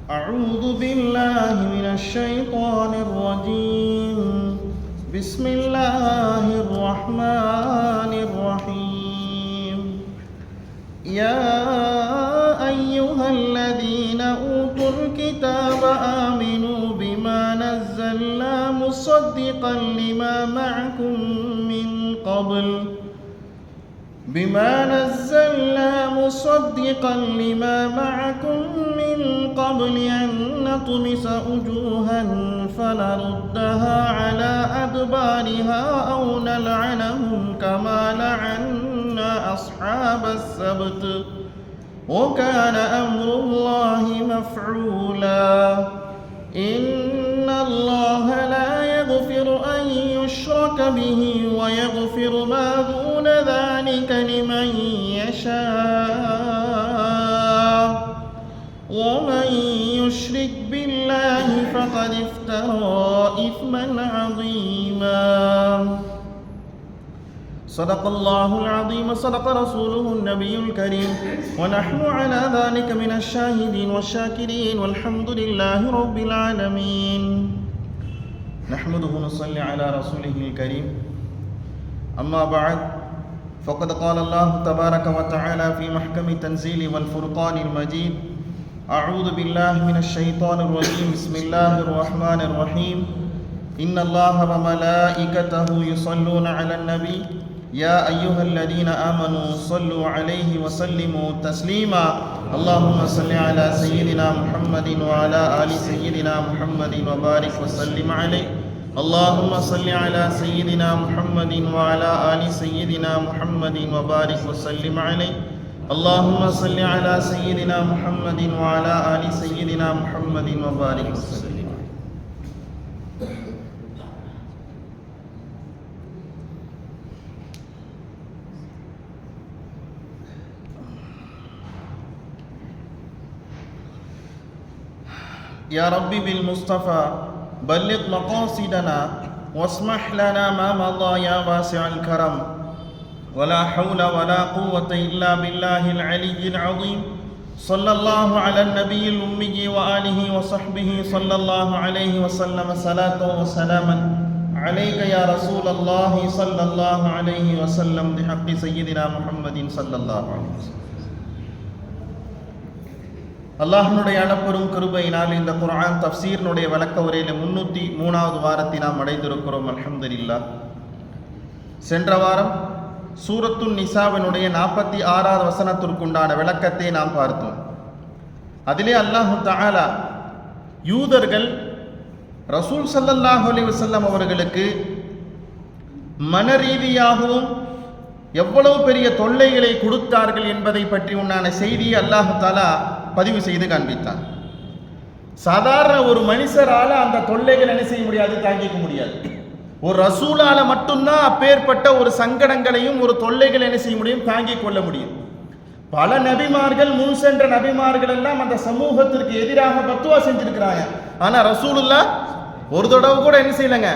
أعوذ بالله من الشيطان الرجيم. بسم الله الرحمن الرحيم. يا أيها الذين أوتوا الكتاب آمنوا بما نزلنا مصدقا لما معكم من قبل أن نطمس وجوها فنردها على أدبارها أو نلعنهم كما لعنا أصحاب السبت وكان أمر الله مفعولا. إن الله لا يغفر أن يشرك به ويغفر ما دون ذلك لمن يشاء ومن يشرك بالله فقد افترى إثما عظيما. صدق الله العظيم صدق رسوله النبي الكريم ونحن على ذلك من الشاهدين والشاكرين والحمد لله رب العالمين. نحمده ونصلي على رسوله الكريم. أما بعد فقد قال الله تبارك وتعالى في محكم التنزيل والفرقان المجيد: أعوذ بالله من الشيطان الرجيم. بسم الله الرحمن الرحيم. إن الله وملائكته يصلون على النبي يا أيها الذين آمنوا صلوا عليه وسلموا تسليما. اللهم صل على سيدنا محمد وعلى آل سيدنا محمد وبارك وسلم عليه. اللهم صل على سيدنا محمد وعلى آل سيدنا محمد وبارك وسلم عليه. اللهم صل على سيدنا محمد وعلى آل سيدنا محمد وبارك وسلم. يا ربي بالمصطفى بلغ مقاصدنا واسمح لنا ما مضى يا واسع الكرم. ولا حول ولا قوة إلا بالله العلي العظيم. صلى الله على النبي الأمي وآله وصحبه صلى الله عليه وسلم صلاة وسلاما عليك يا رسول الله صلى الله عليه وسلم بحق سيدنا محمد صلى الله عليه وسلم. அல்லாஹ்னுடைய அளப்பெரும் கிருபையினால் இந்த குர்ஆன் தஃப்சீர்னுடைய விளக்க உரையில் 303வது வாரத்தை நாம் அடைந்திருக்கிறோம். அல்ஹம்துலில்லாஹ். சென்ற வாரம் சூரத்துன் நிசாவினுடைய 46வது வசனத்திற்குண்டான விளக்கத்தை நாம் பார்த்தோம். அதிலே அல்லாஹ் தஆலா யூதர்கள் ரசூல் ஸல்லல்லாஹு அலைஹி வஸல்லம் அவர்களுக்கு மனரீதியாகவும் எவ்வளவு பெரிய தொல்லைகளை கொடுத்தார்கள் என்பதை பற்றி உண்டான செய்தியை அல்லாஹ் தஆலா பதிவு செய்து காண்பித்தான். சாதாரண ஒரு மனுஷரால அந்த தொல்லைகள் என்ன செய்ய முடியாது, தாங்கிக்க முடியாது. ஒரு ரசூலால மட்டும்தான் அப்பேற்பட்ட ஒரு சங்கடங்களையும் ஒரு தொல்லைகள் என்ன செய்ய முடியும், தாங்கிக் கொள்ள முடியும். பல நபிமார்கள், முன் சென்ற நபிமார்கள் எல்லாம் அந்த சமூகத்திற்கு எதிராக பத்துவா செஞ்சிருக்கிறாங்க. ஆனா ரசூலுல்லாஹ் ஒரு தடவை கூட என்ன செய்யலங்க,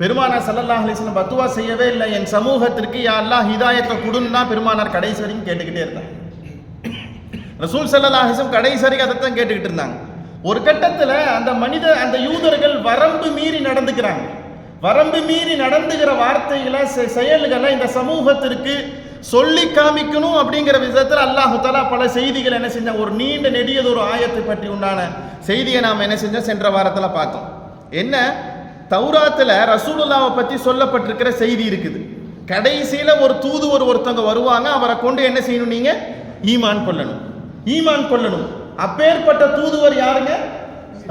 பெருமானார் ஸல்லல்லாஹு அலைஹி வஸல்லம் பத்துவா செய்யவே இல்லை. என் சமூகத்திற்கு யா அல்லாஹ் ஹிதாயத்தை கொடுன்னா பெருமானார் கடைசி வரைக்கும் கேட்டுக்கிட்டே இருந்தாங்க. ரசூல் ஸல்லல்லாஹு அலைஹி வஸல்லம் கடைசி வரைக்கும் அதைத்தான் கேட்டுக்கிட்டு இருந்தாங்க. ஒரு கட்டத்தில் அந்த யூதர்கள் வரம்பு மீறி நடந்துக்கிறாங்க. வரம்பு மீறி நடந்துகிற வார்த்தைகளை செயல்களை இந்த சமூகத்திற்கு சொல்லி காமிக்கணும் அப்படிங்கிற விதத்தில் அல்லாஹ் தஆலா பல செய்திகள் என்ன செஞ்ச, ஒரு நீண்ட நெடியது ஒரு ஆயத்தை பற்றி உண்டான செய்தியை நாம் என்ன செஞ்சோம், சென்ற வாரத்தில் பார்த்தோம். என்ன, தௌராத்தில் ரசூலுல்லாஹ்வை பற்றி சொல்லப்பட்டிருக்கிற செய்தி இருக்குது. கடைசியில் ஒரு தூதுவர் ஒருத்தவங்க வருவாங்க, அவரை கொண்டு என்ன செய்யணும், நீங்க ஈமான் கொள்ளணும். அப்பேற்பட்ட தூதுவர் யாருங்க,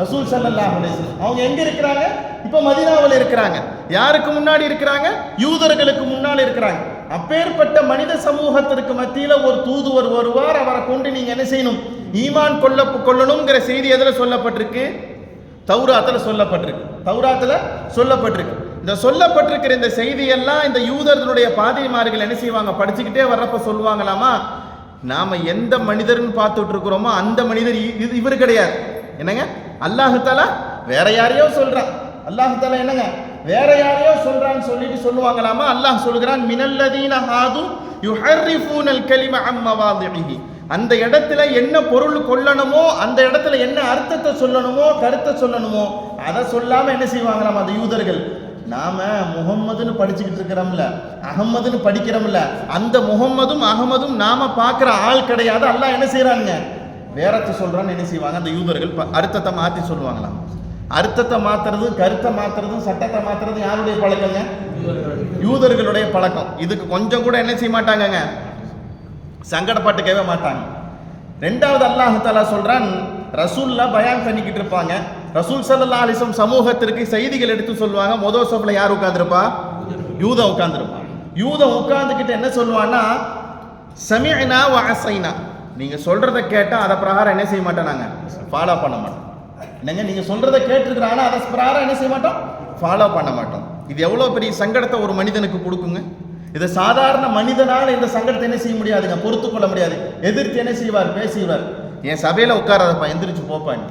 ரசூல் ஸல்லல்லாஹு அலைஹி வஸல்லம். அவங்க எங்க இருக்கிறாங்க, இப்ப மதீனாவில் இருக்கிறாங்க. யாருக்கு முன்னாடி இருக்கிறாங்க, யூதர்களுக்கு முன்னால் இருக்கிறாங்க. அப்பேற்பட்ட மனித சமூகத்திற்கு மத்தியில ஒரு தூதுவர் வருவார், அவரை கொண்டு நீங்க என்ன செய்யணும், ஈமான் கொள்ளணுங்கிற செய்தி எதில் சொல்லப்பட்டிருக்கு, தௌராத்தில் சொல்லப்பட்டிருக்கு. இந்த சொல்லப்பட்டிருக்கிற இந்த செய்தியெல்லாம் இந்த யூதர்களுடைய பாதிரிமார்கள் என்ன செய்வாங்க, படிச்சுக்கிட்டே வர்றப்ப சொல்லுவாங்களாமா, நாம எந்த மனிதர்னு பார்த்துட்டு இருக்கிறோமோ அந்த மனிதர் இவர் கிடையாது. என்னங்க, அல்லாஹ் தஆலா வேற யாரையோ சொல்றான், வேற யாரையோ சொல்றான்னு சொல்லிட்டு சொல்லுவாங்களாமா. அல்லாஹ் சொல்கிறான், மினல்லதீன ஹாது யுஹர்ரிஃபூனல் கலிம அம் மவாதிஹி. அந்த இடத்துல என்ன பொருள் கொள்ளணுமோ, அந்த இடத்துல என்ன அர்த்தத்தை சொல்லணுமோ, கருத்தை சொல்லணுமோ, அதை சொல்லாம என்ன செய்வாங்களாம் அந்த யூதர்கள். நாம முகம்மதுன்னு படிச்சுக்கிட்டு இருக்கிறோம்ல, அகமதுன்னு படிக்கிறோம்ல, அந்த முகம்மதும் அகமதும் நாம பார்க்கிற ஆள் கிடையாது. அல்லாஹ் என்ன செய்யறாங்க, வேறத்தை சொல்றான்னு என்ன செய்வாங்க அந்த யூதர்கள் அர்த்தத்தை மாத்தி சொல்லுவாங்களாம். அர்த்தத்தை மாத்துறதும் கருத்தை மாத்துறதும் சட்டத்தை மாத்துறதும் யாருடைய பழக்கங்க? யூதர்களுடைய பழக்கம். இதுக்கு கொஞ்சம் கூட என்ன செய்ய மாட்டாங்கங்க, சங்கடப்பட்டுக்கவே மாட்டாங்க. ரெண்டாவது அல்லாஹ் தஆலா சொல்றான், ரசூல்லா பயான் பண்ணிக்கிட்டு இருப்பாங்க. ரசூல் ஸல்லல்லாஹு அலைஹி வஸல்லம் சமூகத்திற்கு செய்திகள் எடுத்து சொல்லுவாங்க. முதல் சஃப்ல யார் உட்கார்ந்திருப்பா? யூதன் உட்கார்ந்திருப்பான். யூதன் உட்கார்ந்துக்கிட்டு என்ன சொல்லுவான்னா, சமிஅனா வ அஸைனா, நீங்க சொல்றத கேட்டா அதை பிரகாரம் என்ன செய்ய மாட்டோம், நாங்க ஃபாலோ பண்ண மாட்டோம். என்னங்க, நீங்க சொல்றத கேட்டிருக்கிறாங்க, அதை பிரகாரம் என்ன செய்ய மாட்டோம், ஃபாலோ பண்ண மாட்டோம். இது எவ்வளவு பெரிய சங்கடத்தை ஒரு மனிதனுக்கு கொடுக்குங்க. இதை சாதாரண மனிதனால இந்த சங்கடத்தை என்ன செய்ய முடியாதுங்க, பொறுத்து கொள்ள முடியாது. எதிர்த்து என்ன செய்வார், பேசுவார். என் சபையில உட்காராதப்பா, எந்திரிச்சு போப்பான்னு.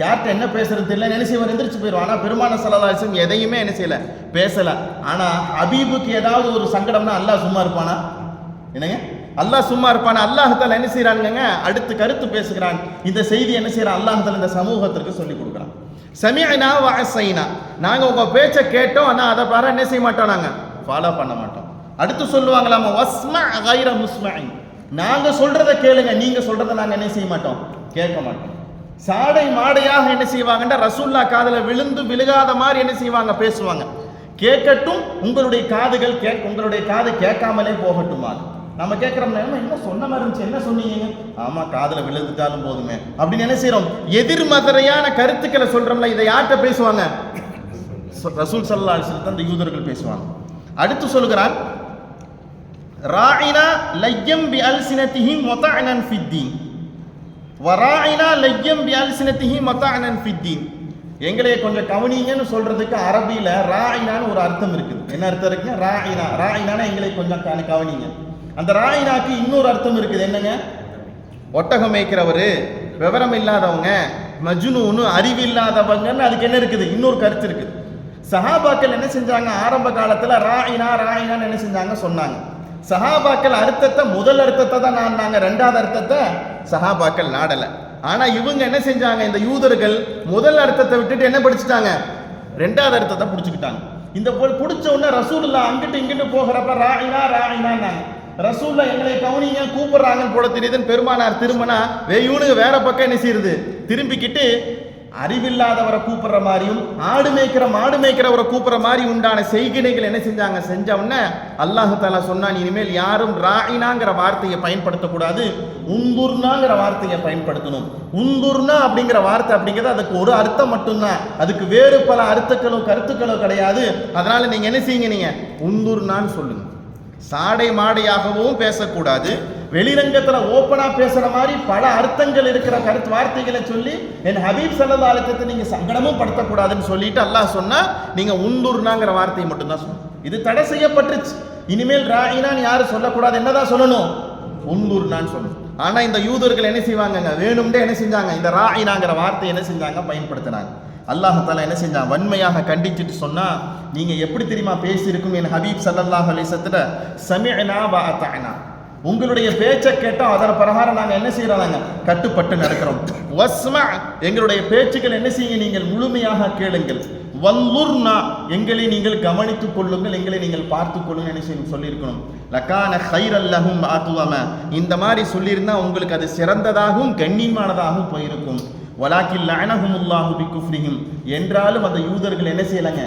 யார்கிட்ட என்ன பேசுறது தெரியல, என்ன செய்வார், எந்திரிச்சு போயிடுவார். ஆனா பெருமான ஸல்லல்லாஹு அலைஹி வஸல்லம் எதையுமே என்ன செய்யல, பேசல. ஆனா ஹபீபுக்கு ஏதாவது ஒரு சங்கடம்னா அல்லாஹ் சும்மா இருப்பானா? என்னங்க, அல்லாஹ் சும்மா இருப்பானா? அல்லாஹ் தஆலா என்ன செய்யறாங்க, அடுத்து கருத்து பேசுகிறான். இந்த செய்தி என்ன செய்யறான், அல்லாஹ் தஆலா இந்த சமூகத்திற்கு சொல்லி கொடுக்குறான். சமிஅனா வ அஸைனா, நாங்க உங்க பேச்சை கேட்டோம், ஆனா அதை பாரு என்ன செய்ய மாட்டோம், நாங்க ஃபாலோ பண்ண மாட்டோம். அடுத்து சொல்லுவாங்களாம், வஸ்மா கைர முஸ்மஇ, நாங்க சொல்றத கேளுங்க, நீங்க சொல்றத நாங்க என்ன செய்ய மாட்டோம், கேட்க மாட்டோம். சாடை மாடையாக என்ன செய்வாங்கன்னா, ரசூல்லா காதுல விழுந்து விழுகாத மாதிரி என்ன செய்வாங்க, பேசுவாங்க. கேட்கட்டும், உங்களுடைய காதுகள் உங்களுடைய காது கேட்காமலே போகட்டுமா. நம்ம கேட்கிறோம், என்ன சொன்ன மாதிரி இருந்துச்சு, என்ன சொன்னீங்க, ஆமா காதுல விழுந்துட்டாலும் போதுமே அப்படின்னு என்ன செய்யறோம், எதிர்மறையான கருத்துக்களை சொல்றோம்ல. இதை யார்கிட்ட பேசுவாங்க, ரசூல் ஸல்லல்லாஹு அலைஹி வஸல்லம் அந்த யூதர்கள் பேசுவாங்க. அடுத்து சொல்கிறான், ராயினா லய்யம் பி அல்சினதிஹிம் வதஅனன் ஃபித்தீன் வராயினா லய்யம் பி அல்சினதிஹிம் வதஅனன் ஃபித்தீன். எங்களை கொஞ்சம் கவனிங்கன்னு சொல்றதுக்கு அரபியில ராயினான்னு ஒரு அர்த்தம் இருக்குது. என்ன அர்த்தம் இருக்குங்க, ராயினா, ராயினானா எங்களை கொஞ்சம் கவனிங்க. அந்த ராயினாக்கு இன்னொரு அர்த்தம் இருக்குது. என்னங்க, ஒட்டகம் மேய்க்கிறவரு, விவரம் இல்லாதவங்க, மஜ்னூனு, அறிவில்லாதவங்கன்னு அதுக்கு என்ன இருக்குது, இன்னொரு கருத்து இருக்குது. சஹாபாக்கள் என்ன செஞ்சாங்க, ஆரம்ப காலத்துல ராயினா ராயினான்னு என்ன செஞ்சாங்க, சொன்னாங்க. சஹாபாக்கள் அர்த்தத்தை, முதல் அர்த்தத்தை தான் நாடினாங்க, ரெண்டாவது அர்த்தத்தை சஹாபாக்கள் நாடல. ஆனா இவங்க என்ன செஞ்சாங்க, இந்த யூதர்கள் முதல் அர்த்தத்தை விட்டுட்டு என்ன படிச்சுட்டாங்க, ரெண்டாவது அர்த்தத்தை பிடிச்சுக்கிட்டாங்க. இந்த பிடிச்ச உடனே ரசூலுல்லாஹ் அங்கிட்டு இங்கிட்டு போகிறப்ப ராயினா ராயினான்னாங்க. ரசூலுல்லாஹ் எங்களை கவனிங்க கூப்பிடுறாங்கன்னு போல தெரியுதுன்னு பெருமானார் திரும்பினா இவனுக்கு வேற பக்கம் என்ன செய்யுது, திரும்பிக்கிட்டு அறிவில்லாதவரை கூப்பிடுற மாதிரியும் ஆடு மேய்க்கிறவரை கூப்பிடுற மாதிரி உண்டான செய்கினைகள் என்ன செஞ்சாங்க, செஞ்ச உடனே அல்லாஹ் தஆலா சொன்னான், இனிமேல் யாரும் ராயினாங்கிற வார்த்தையை பயன்படுத்தக்கூடாது, உந்துர்னாங்கிற வார்த்தையை பயன்படுத்தணும். உந்துர்னா அப்படிங்கிற வார்த்தை அப்படிங்கிறது அதுக்கு ஒரு அர்த்தம் மட்டும்தான், அதுக்கு வேறு பல அர்த்தங்களோ கருத்துக்களோ கிடையாது. அதனால நீங்க என்ன செய்யுங்க, நீங்க உந்துர்னான்னு சொல்லுங்க. சாடை மாடையாகவும் பேசக்கூடாது, வெளிரங்கத்துல ஓப்பனா பேசுற மாதிரி பல அர்த்தங்கள் இருக்கிற கருத்து வார்த்தைகளை சொல்லி என் ஹபீப் ஸல்லல்லாஹு அலைஹி வஸல்லம் நீங்க சங்கடமும் படுத்தக்கூடாதுன்னு சொல்லிட்டு அல்லாஹ் சொன்னா, நீங்க உந்துர்னாங்கிற வார்த்தையை மட்டும்தான் சொல்லணும். இது தடை செய்யப்பட்டுச்சு. இனிமேல் ராயினான்னு யாரும் சொல்லக்கூடாது, என்னதான் சொல்லணும், உந்துர்னான்னு சொல்லணும். ஆனா இந்த யூதர்கள் என்ன செய்வாங்க, வேணும்னே என்ன செஞ்சாங்க, இந்த ராயினாங்கிற வார்த்தையை என்ன செஞ்சாங்க, பயன்படுத்தினாங்க. அல்லாஹ் தஆலா என்ன செஞ்சான், வன்மையாக கண்டிச்சுட்டு சொன்னா, நீங்க எப்படி தெரியுமா பேசியிருக்கும், என் ஹபீப் ஸல்லல்லாஹு அலைஹி வஸல்லம் சமிஅனா வ அத்தஅனா, உங்களுடைய பேச்சை கேட்டோம், அதன் பிரகாரம் நாங்கள் என்ன செய்யறாங்க, கட்டுப்பட்டு நடக்கிறோம். வஸ்மா, எங்களுடைய பேச்சுக்கள் என்ன செய்யுங்க, நீங்கள் முழுமையாக கேளுங்கள். வன்லுர்னா, எங்களை நீங்கள் கவனித்துக் கொள்ளுங்கள், எங்களை நீங்கள் பார்த்துக் கொள்ளுங்கள் என்ன செய்யணும் சொல்லியிருக்கணும். லகான கைரல் லஹும் ஆத்துவம, இந்த மாதிரி சொல்லியிருந்தா உங்களுக்கு அது சிறந்ததாகவும் கண்ணியமானதாகவும் போயிருக்கும். வலாக்கில் லஅனஹுமுல்லாஹு பிகுஃப்ரிஹிம், என்றாலும் அந்த யூதர்கள் என்ன செய்யலங்க,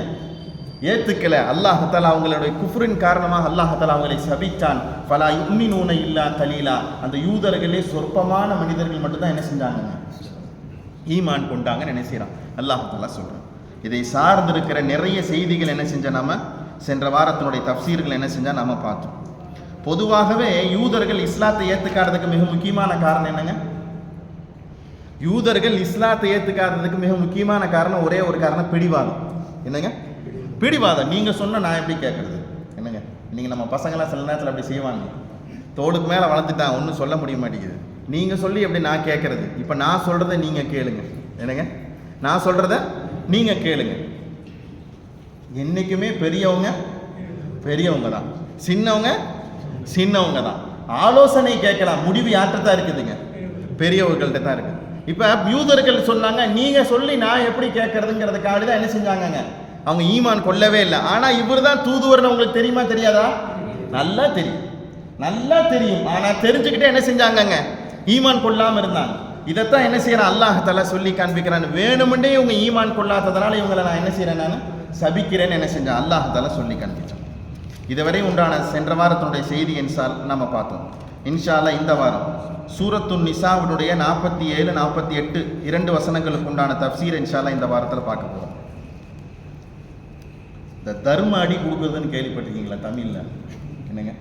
ஏத்துக்கல. அல்லாஹ் தஆலா அவங்களுடைய குஃப்ரின் காரணமாக அல்லாஹ் தஆலா அவங்களை சபித்தான். ஃபலா யுமினூன இல்லா கலீலா, அந்த யூதர்களே சொற்பமான மனிதர்கள் மட்டும்தான் என்ன செஞ்சாங்க, ஈமான் கொண்டாங்கன்னு என்ன செய்யறான் அல்லாஹ் தஆலா சொல்றான். இதை சார்ந்திருக்கிற நிறைய செய்திகள் என்ன செஞ்சா, நாம சென்ற வாரத்தினுடைய தஃப்சீர்கள் என்ன செஞ்சா நாம பார்த்தோம். பொதுவாகவே யூதர்கள் இஸ்லாத்தை ஏத்துக்காததுக்கு மிக முக்கியமான காரணம் என்னங்க, யூதர்கள் இஸ்லாத்தை ஏத்துக்காததுக்கு மிக முக்கியமான காரணம் ஒரே ஒரு காரணம், பிடிவாதம். என்னங்க, பிடிவாதம். நீங்க சொன்ன நான் எப்படி கேட்கறது, என்னங்க, நீங்க நம்ம பசங்களாம் சில நேரத்தில் அப்படி செய்வாங்க, தோளுக்கு மேலே வளர்த்துட்டான், ஒன்றும் சொல்ல முடிய மாட்டேங்குது, நீங்க சொல்லி எப்படி நான் கேட்கறது, இப்போ நான் சொல்றதை நீங்க கேளுங்க, என்னங்க, நான் சொல்றத நீங்க கேளுங்க. என்னைக்குமே பெரியவங்க பெரியவங்க தான், சின்னவங்க சின்னவங்க தான். ஆலோசனை கேட்கலாம், முடிவு யார்கிட்ட தான் இருக்குதுங்க? பெரியவர்கள்ட்ட தான் இருக்குது. இப்போ யூதர்கள் சொன்னாங்க, நீங்கள் சொல்லி நான் எப்படி கேட்கறதுங்கிறதுக்காக தான் என்ன செஞ்சாங்கங்க, அவங்க ஈமான் கொள்ளவே இல்லை. ஆனால் இவர் தான் தூதுவர்னு உங்களுக்கு தெரியுமா தெரியாதா? நல்லா தெரியும், நல்லா தெரியும். ஆனால் தெரிஞ்சுக்கிட்டே என்ன செஞ்சாங்கங்க, ஈமான் கொள்ளாமல் இருந்தாங்க. இதைத்தான் என்ன செய்யறான் அல்லாஹ் தஆலா சொல்லி காண்பிக்கிறான். வேணுமெண்டே இவங்க ஈமான் கொள்ளாததுனால இவங்களை நான் என்ன செய்யறேன், நான் சபிக்கிறேன்னு என்ன செஞ்சேன் அல்லாஹ் தஆலா சொல்லி காண்பிச்சான். இதுவரை உண்டான சென்ற வாரத்தினுடைய செய்தி இன்ஷால் நம்ம பார்த்தோம். இன்ஷா அல்லாஹ் இந்த வாரம் சூரத்துன் நிசாவுடைய 47, 48 2 வசனங்களுக்கு உண்டான தஃப்சீர் இன்ஷா அல்லாஹ் இந்த வாரத்தில் பார்க்க போகிறோம். இந்த தர்ம அடி கொடுக்குறதுன்னு கேள்விப்பட்டிருக்கீங்களா தமிழ்ல? என்னங்க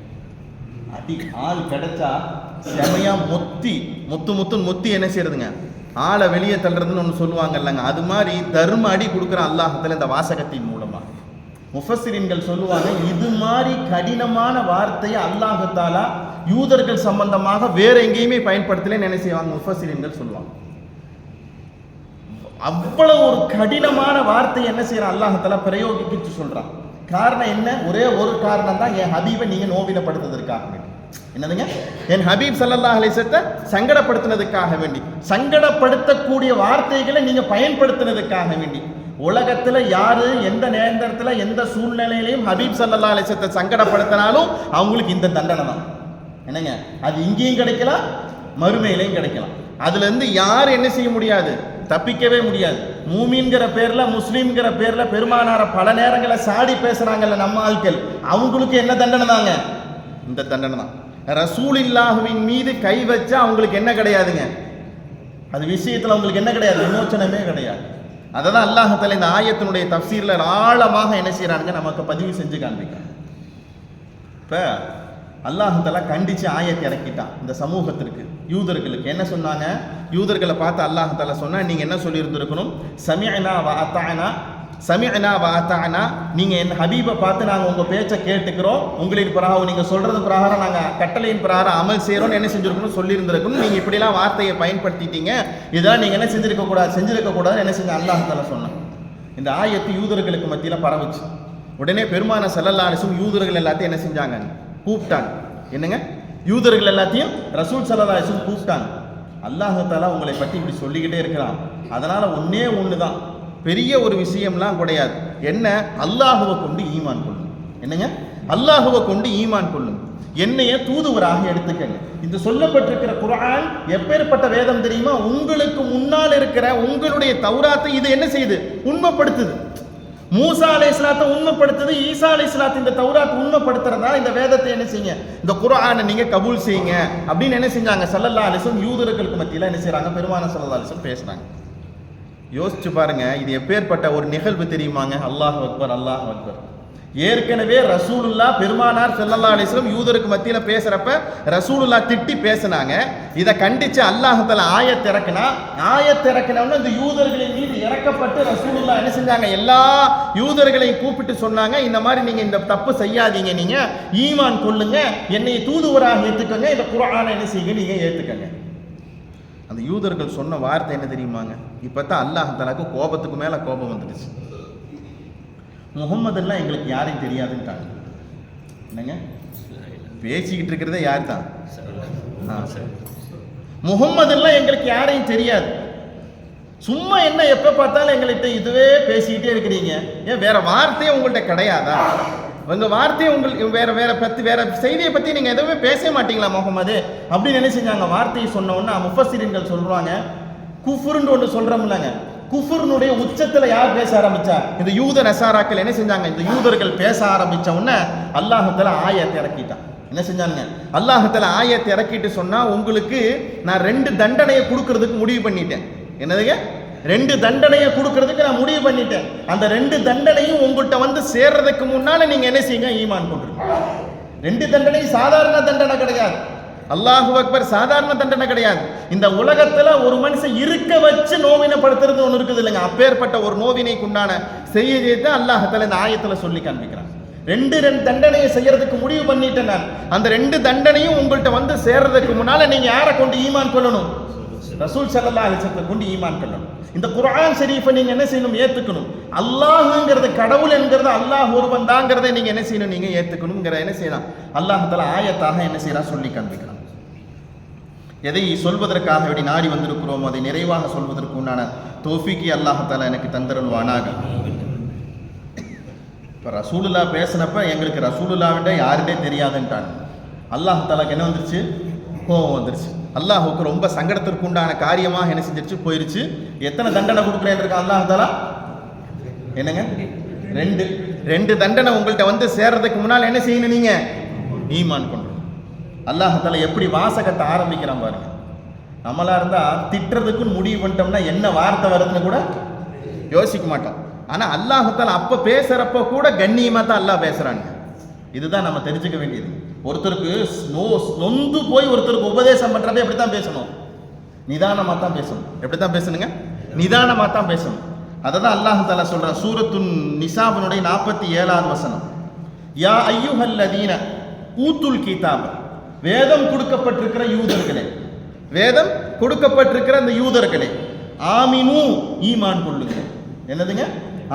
அடி, ஆள் கிடைச்சா செமையா முத்துன்னு என்ன செய்யறதுங்க, ஆளை வெளியே தள்ளுறதுன்னு ஒன்று சொல்லுவாங்க இல்லைங்க, அது மாதிரி தர்ம அடி கொடுக்குற அல்லாஹ்தால இந்த வாசகத்தின் மூலமா. முஃபஸ்ஸிரீன்கள் சொல்லுவாங்க, இது மாதிரி கடினமான வார்த்தையை அல்லாஹ் தஆலா யூதர்கள் சம்பந்தமாக வேற எங்கேயுமே பயன்படுத்தலன்னு என்ன செய்வாங்க முஃபஸ்ஸிரீன்கள் சொல்லுவாங்க. அவ்வளவு ஒரு கடினமான வார்த்தை என்ன செய்யறான் அல்லாஹ் தஆலா பிரயோகிச்சு சொல்றான். காரணம் என்ன? ஒரே ஒரு காரணம் தான், என் ஹபீபை நீங்க நோவினப்படுத்துவதற்காக வேண்டி. என்னதுங்க? என் ஹபீப் ஸல்லல்லாஹு அலைஹி வஸல்லம் சங்கடப்படுத்தினதுக்காக வேண்டி, சங்கடப்படுத்தக்கூடிய வார்த்தைகளை நீங்க பயன்படுத்தினதுக்காக வேண்டி. உலகத்துல யாரு எந்த நேரத்துல எந்த சூழ்நிலையிலையும் ஹபீப் ஸல்லல்லாஹு அலைஹி வஸல்லம் சங்கடப்படுத்தினாலும் அவங்களுக்கு இந்த தண்டனை தான். என்னங்க, அது இங்கேயும் கிடைக்கலாம், மறுமையிலையும் கிடைக்கலாம். அதுல இருந்து யாரும் என்ன செய்ய முடியாது, தப்பிக்கவே முடியாது. மூமின்கிற பேர்ல, முஸ்லீம்ங்கிற பேர்ல பெருமானார பல நேரங்களில் சாடி பேசுறாங்கல்ல நம்ம ஆட்கள், அவங்களுக்கு என்ன தண்டனை தாங்க? இந்த தண்டனை தான். ரசூலுல்லாஹ்வின் மீது கை வச்சா அவங்களுக்கு என்ன கிடையாதுங்க, அது விஷயத்துல அவங்களுக்கு என்ன கிடையாது, விமோச்சனமே கிடையாது. அதை தான் அல்லாஹ் தஆலா இந்த ஆயத்தினுடைய தஃப்சீர்ல ஆழமாக என்ன செய்யறாங்க, நமக்கு பதிவு செஞ்சு காண்பிக்கிறாங்க. இப்ப அல்லாஹ் தஆலா கண்டிச்சு ஆயத்தை இறக்கிட்டான் இந்த சமூகத்திற்கு, யூதர்களுக்கு. என்ன சொன்னாங்க? யூதர்களை பார்த்து அல்லாஹ் தஆலா சொன்னா, நீங்க என்ன சொல்லி இருந்திருக்கணும், சமிஅனா வ அத்தஅனா, சமிஅனா வ அத்தஅனா, நீங்க என் ஹபீபை பார்த்து நாங்க உங்க பேச்சை கேட்டுக்கிறோம், உங்களின் பிரகாரம் நீங்க சொல்றது பிரகாரம் நாங்க கட்டளையின் பிரகாரம் அமல் செய்யறோம்னு என்ன செஞ்சிருக்கணும், சொல்லி இருந்திருக்கணும். நீங்க இப்படிலாம் வார்த்தையை பயன்படுத்திட்டீங்க, இதெல்லாம் நீங்க என்ன செஞ்சிருக்க கூடாது என்ன செஞ்ச அல்லாஹ் தஆலா சொன்னான். இந்த ஆயத்து யூதர்களுக்கு மத்தியில பரவுச்சு. உடனே பெருமான ஸல்லல்லாஹு அலைஹி வஸல்லம் யூதர்கள் எல்லாத்தையும் என்ன செஞ்சாங்க, கூப்பிட்டாங்க. என்னங்க, யூதர்கள் எல்லாத்தையும் ரசூல் ஸல்லல்லாஹு அலைஹி வஸல்லம் கூப்பிட்டாங்க. அல்லாஹ் தஆலா உங்களை பற்றி இப்படி சொல்லிக்கிட்டே இருக்கிறான். அதனால ஒன்னே ஒன்று தான், பெரிய ஒரு விஷயம்லாம் கிடையாது. என்ன? அல்லாஹுவை கொண்டு ஈமான் கொள்ளும். என்னங்க? அல்லாஹுவை கொண்டு ஈமான் கொள்ளும், என்னைய தூதுவராக எடுத்துக்கங்க. இந்த சொல்லப்பட்டிருக்கிற குர்ஆன் எப்பேற்பட்ட வேதம் தெரியுமா? உங்களுக்கு முன்னால் இருக்கிற உங்களுடைய தௌராத்தை இது என்ன செய்யுது, உண்மைப்படுத்துது. மூசா அலைஹிஸ்ஸலாத்தை உண்மைப்படுத்துது, ஈசா அலைஹிஸ்ஸலாத் இந்த தௌராத் உண்மைப்படுத்துறதுனால இந்த வேதத்தை என்ன செய்யுங்க, இந்த குர்ஆனை நீங்க கபூல் செய்யுங்க அப்படின்னு என்ன செஞ்சாங்க ஸல்லல்லாஹு அலைஹி வஸல்லம் யூதர்களுக்கு மத்தியில என்ன செய்றாங்க, பெருமான ஸல்லல்லாஹு அலைஹி வஸல்லம் பேசுறாங்க. யோசிச்சு பாருங்க, இது எப்பேற்பட்ட ஒரு நிகழ்வு தெரியுமாங்க? அல்லாஹ் அக்பர், அல்லாஹ் அக்பர். ஏற்கனவே ரசூலுல்லாஹ் பெருமானார் ஸல்லல்லாஹு அலைஹி வஸல்லம் யூதருக்கு மத்தியில பேசுறப்ப ரசூலுல்லாஹ் திட்டி பேசினாங்க. இதை கண்டிச்சு அல்லாஹ் தஆலா ஆயத் இறக்கினவன இந்த யூதர்களின் மீது இறக்கப்பட்டு ரசூலுல்லாஹ் என்ன செஞ்சாங்க, எல்லா யூதர்களையும் கூப்பிட்டு சொன்னாங்க, இந்த மாதிரி நீங்க இந்த தப்பு செய்யாதீங்க, நீங்க ஈமான் கொள்ளுங்க, என்னை தூதுவராக ஏத்துக்கங்க, இந்த குர்ஆனை என்ன செய்யுங்க, நீங்க ஏத்துக்கங்க. அந்த யூதர்கள் சொன்ன வார்த்தை என்ன தெரியுமாங்க? இப்பதான் அல்லாஹ் தஆலாக்கு கோபத்துக்கு மேல கோபம் வந்துடுச்சு. முகம்மதுலாம் எங்களுக்கு யாரையும் தெரியாதுன்ட்டாங்க. என்னங்க பேசிக்கிட்டு இருக்கிறதே யார் தான்? முகம்மதுலாம் எங்களுக்கு யாரையும் தெரியாது, சும்மா என்ன எப்ப பார்த்தாலும் எங்கள்கிட்ட இதுவே பேசிக்கிட்டே இருக்கிறீங்க, ஏன் வேற வார்த்தையே உங்கள்கிட்ட கிடையாதா? உங்க வார்த்தையை உங்களுக்கு வேற செய்தியை பத்தி நீங்க எதுவுமே பேச மாட்டீங்களா முகமது அப்படின்னு என்ன செஞ்சாங்க. வார்த்தையை சொன்ன உடனே முஃபஸ்ஸிரீன்கள் சொல்றாங்க, குஃபுர்னு ஒன்று சொல்றோம்லங்க, குஃபுர்னுடைய உச்சத்துல யார் பேச ஆரம்பிச்சா? இந்த யூத நசாராக்கள் என்ன செஞ்சாங்க, இந்த யூதர்கள் பேச ஆரம்பிச்ச உடனே அல்லாஹ் தஆலா ஆயத்தை இறக்கிட்டான். என்ன செஞ்சாங்க, அல்லாஹ் தஆலா ஆயத்தை இறக்கிட்டு சொன்னா, உங்களுக்கு நான் 2 தண்டனையை கொடுக்கறதுக்கு முடிவு பண்ணிட்டேன். என்னதுங்க? 2 தண்டனையை கொடுக்கறதுக்கு நான் முடிவு பண்ணிட்டேன். அந்த 2 தண்டனையும் உங்கள்கிட்ட வந்து சேர்றதுக்கு முன்னால நீங்க என்ன செய்யுங்க, ஈமான் கொண்டுருங்க. 2 தண்டனை சாதாரண தண்டனை கிடையாது. அல்லாஹு அக்பர், சாதாரண தண்டனை கிடையாது. இந்த உலகத்துல ஒரு மனுஷன் இருக்க வச்சு நோவினப்படுத்துறது ஒன்று இருக்குது இல்லைங்க, அப்பேற்பட்ட ஒரு நோவினைக்கு உண்டான செய்தியை தான் அல்லாஹ் தஆலா இந்த ஆயத்துல சொல்லி காண்பிக்கிறான். 2 தண்டனையை செய்யறதுக்கு முடிவு பண்ணிட்டேன் நான். அந்த 2 தண்டனையும் உங்கள்கிட்ட வந்து சேர்றதுக்கு முன்னால நீங்க யாரை கொண்டு ஈமான் கொள்ளணும்? ரசூல் ஸல்லல்லாஹு அலைஹி வஸல்லம் கொண்டு ஈமான் கொள்ளணும். இந்த குர்ஆன் ஷரீஃபை நீங்க என்ன செய்யணும்? ஏத்துக்கணும். அல்லாஹ்ங்கிறது கடவுள் என்கிறது அல்லாஹ் ஒருவன் தாங்கிறதை நீங்க என்ன செய்யணும்? நீங்க ஏத்துக்கணும்ங்கற என்ன செய்யலாம்? அல்லாஹ் தஆலா ஆயத்தாக என்ன செய்யறா சொல்லி காண்பிக்கிறான். எதை சொல்வதற்காக வேண்டி நாடி வந்திருக்கிறோமோ அதை நிறைவாக சொல்வதற்கு உண்டான தௌஃபீக்கை அல்லாஹ் தஆலா எனக்கு தந்தருள்வானாக. இப்போ ரசூலுல்லாஹ் பேசினப்ப எங்களுக்கு ரசூலுல்லாஹ்விட யாருன்னே தெரியாதுன்ட்டாங்க. அல்லாஹ் தஆலாக்கு என்ன வந்துருச்சு? கோபம் வந்துருச்சு. அல்லாஹுக்கு ரொம்ப சங்கடத்திற்கு உண்டான காரியமாக என்ன செஞ்சிருச்சு? போயிருச்சு. எத்தனை தண்டனை கொடுக்குறேன் இருக்கா அல்லாஹ் தஆலா? என்னங்க? ரெண்டு தண்டனை உங்கள்கிட்ட வந்து சேர்றதுக்கு முன்னால் என்ன செய்யணும்? நீங்க ஈமான் கொண்டு. அல்லாஹ் தஆலா எப்படி வாசகத்தை ஆரம்பிக்கிறான் பாருங்க. நம்மளா இருந்தா திட்டுறதுக்குன்னு முடிவு பண்ணிட்டோம்னா என்ன வார்த்தை வருதுன்னு கூட யோசிக்க மாட்டோம். ஆனா அல்லாஹ் தஆலா அப்ப பேசுறப்ப கூட கண்ணியமா தான் அல்லாஹ் பேசுறாங்க. இதுதான் நம்ம தெரிஞ்சுக்க வேண்டியது. ஒருத்தருக்கு நொந்து போய் ஒருத்தருக்கு உபதேசம் பண்றப்ப எப்படித்தான் பேசணும்? நிதானமா தான் பேசணும். எப்படித்தான் பேசணுங்க? நிதானமா தான் பேசணும். அததான் அல்லாஹ் தஆலா சொல்றான் சூரத்துன் நிசாவினுடைய 47வது வசனம். யா அய்யுஹல்லதீன ஊத்துல் கிதாப், வேதம் கொடுக்கப்பட்டிருக்கிற யூதர்களே, வேதம் கொடுக்கப்பட்டிருக்கிற அந்த யூதர்களே, ஆமினு ஈமான் கொள்ளுங்கள். என்னதுங்க?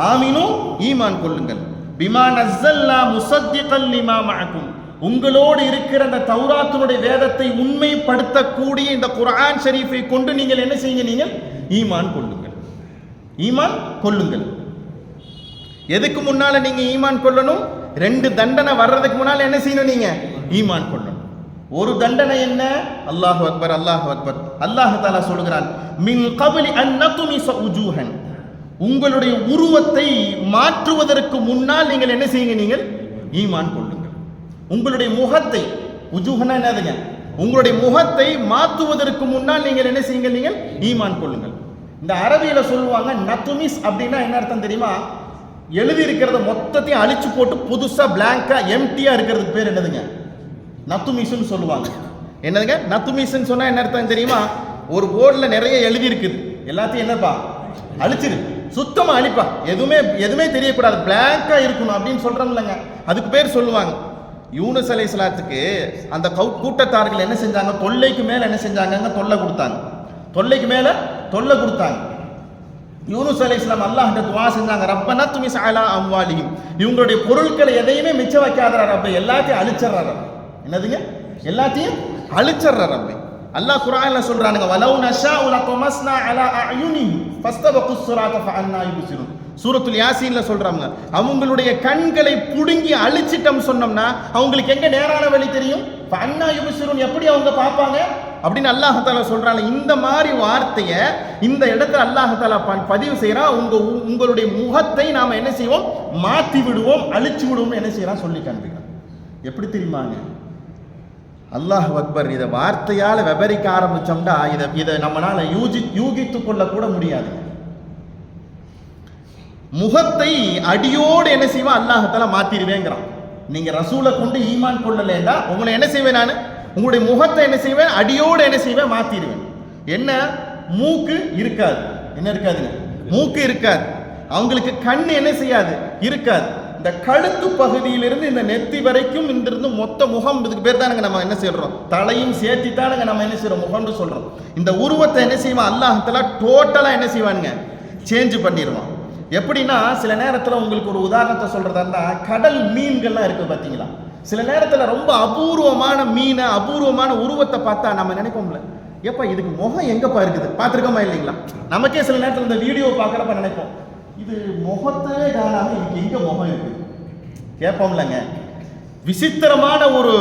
ஆமினு ஈமான் கொள்ளுங்கள். பிமா நஸ்ஸல்னா முஸத்திகன் லிமா மஅக்கும், உங்களோடு இருக்கிற அந்த தௌராத்தினுடைய வேதத்தை உண்மைப்படுத்தக்கூடிய இந்த குர்ஆன் ஷரீஃபை கொண்டு நீங்கள் என்ன செய்யுங்க? நீங்கள் ஈமான் கொள்ளுங்கள். ஈமான் கொள்ளுங்கள். எதுக்கு முன்னால நீங்க ஈமான் கொள்ளணும்? 2 தண்டனை வர்றதுக்கு முன்னால என்ன செய்யணும்? நீங்க ஈமான் கொள்ளணும். ஒரு தண்டனை என்ன? அல்லாஹு அக்பர், அல்லாஹு அக்பர். அல்லாஹ் தஆலா சொல்கிறான் மின் கப்லி அன் நத்மிஸ உஜூஹன், உங்களுடைய உருவத்தை மாற்றுவதற்கு முன்னால் நீங்கள் என்ன செய்யுங்க? நீங்கள் ஈமான் கொள்ளுங்கள். உங்களுடைய முகத்தை, உஜூஹனா என்னதுங்க? உங்களுடைய முகத்தை மாற்றுவதற்கு முன்னால் நீங்கள் என்ன செய்யுங்க? நீங்கள் ஈமான் கொள்ளுங்கள். இந்த அரபியில சொல்லுவாங்க நத்துமிஸ் அப்படின்னா என்ன அர்த்தம் தெரியுமா? எழுதி இருக்கிறத மொத்தத்தையும் அழிச்சு போட்டு புதுசா பிளாங்கா எம்டியா இருக்கிறதுக்கு பேர் என்னதுங்க? நத்துமிஸ்ன்னு சொல்லுவாங்க. என்னதுங்க நத்துமிஸ்ன்னு சொன்னா என்ன அர்த்தம் தெரியுமா? ஒரு போர்டில் நிறைய எழுதி இருக்குது, எல்லாத்தையும் என்னப்பா அழிச்சிரு, சுத்தமா அழிப்பா, எதுவுமே தெரியக்கூடாது, பிளாங்கா இருக்கணும் அப்படின்னு சொல்றோம்லங்க. அதுக்கு பேர் சொல்லுவாங்க. யூனுஸ் அலைஹிஸ்ஸலாத்துக்கு அந்த கூட்டத்தார்கள் என்ன செஞ்சாங்க? தொல்லைக்கு மேல என்ன செஞ்சாங்க? தொல்லை கொடுத்தாங்க. யூனுஸ் அலைஹிஸ்ஸலாம் அல்லாஹ்கிட்ட துஆ செஞ்சாங்க, ரப்பனா துமிஸ் அலா அம்வாலிஹிம், இவங்களுடைய பொருட்களை எதையுமே மிச்சம் வைக்காதடா ரப்பே, எல்லாத்தையும் அழிச்சறடா ரப்பே. என்னதுங்க? எல்லாத்தையும் அழிச்சறடா ரப்பே. அல்லாஹ் குர்ஆன்ல சொல்றானுங்க வலௌ நஷாஉ லதமஸ்னா அலா அயுனிஹிம் ஃபஸ்தபகுஸ் ஸிராத ஃபஅன்னா யுப்சிரூன். சூரத்துல் யாசீன்ல சொல்றாங்க, அவங்களுடைய கண்களை புடுங்கி அழிச்சிட்டோம் சொன்னோம்னா அவங்களுக்கு எங்க நேரான வழி தெரியும்? ஃபஅன்னா யுப்சிரூன், எப்படி அவங்க பார்ப்பாங்க அப்படின்னு அல்லாஹ் தஆலா சொல்றாங்க. இந்த மாதிரி வார்த்தையை இந்த இடத்துல அல்லாஹ் தஆலா பதிவு செய்யறான். உங்களுடைய முகத்தை நாம என்ன செய்வோம்? மாற்றி விடுவோம், அழிச்சு விடுவோம் என்ன செய்யறான் சொல்லி காண்பிக்கிறான். எப்படி தெரியுமாங்க? அல்லாஹ் அக்பர். இதை வார்த்தையால விவரிக்க ஆரம்பிச்சோம்னா இதை நம்மளால யூகித்து கொள்ள கூட முடியாது. முகத்தை அடியோடு என்ன செய்வான்? அல்லாஹ் தஆலா மாத்திடுவேங்கிறான். நீங்க ரசூலை கொண்டு ஈமான் கொள்ளலேண்டா உங்களை என்ன செய்வேன்? நான் உங்களுடைய முகத்தை என்ன செய்வேன்? அடியோடு என்ன செய்வேன்? மாத்திடுவேன். என்ன? மூக்கு இருக்காது. என்ன இருக்காதுங்க? மூக்கு இருக்காது. அவங்களுக்கு கண் என்ன செய்யாது? இருக்காது. இந்த கழுத்து பகுதியிலிருந்து இந்த நெத்தி வரைக்கும் இருந்து மொத்த முகம், இதுக்கு பேர் தானுங்க நம்ம என்ன செய்யறோம்? தலையும் சேர்த்தி தானுங்க நம்ம என்ன செய்யறோம்? முகம்னு சொல்றோம். இந்த உருவத்தை என்ன செய்வான்? அல்லாஹ் தஆலா டோட்டலா என்ன செய்வானுங்க? சேஞ்ச் பண்ணிடுவான். எப்படின்னா சில நேரத்தில் உங்களுக்கு ஒரு உதாரணத்தை சொல்றதா இருந்தா, கடல் மீன்கள்லாம் இருக்கு பார்த்தீங்களா? சில நேரத்தில் ரொம்ப அபூர்வமான மீனை, அபூர்வமான உருவத்தை பார்த்தா நம்ம நினைப்போம்ல, எப்பா இதுக்கு முகம் எங்கப்பா இருக்குது? பார்த்துருக்கோமா இல்லைங்களா? நமக்கே சில நேரத்தில் இந்த வீடியோ பார்க்குறப்ப நினைப்போம், இது முகத்தே காணாம இதுக்கு எங்க முகம் இருக்கு கேட்போம்லங்க. விசித்திரமான ஒரு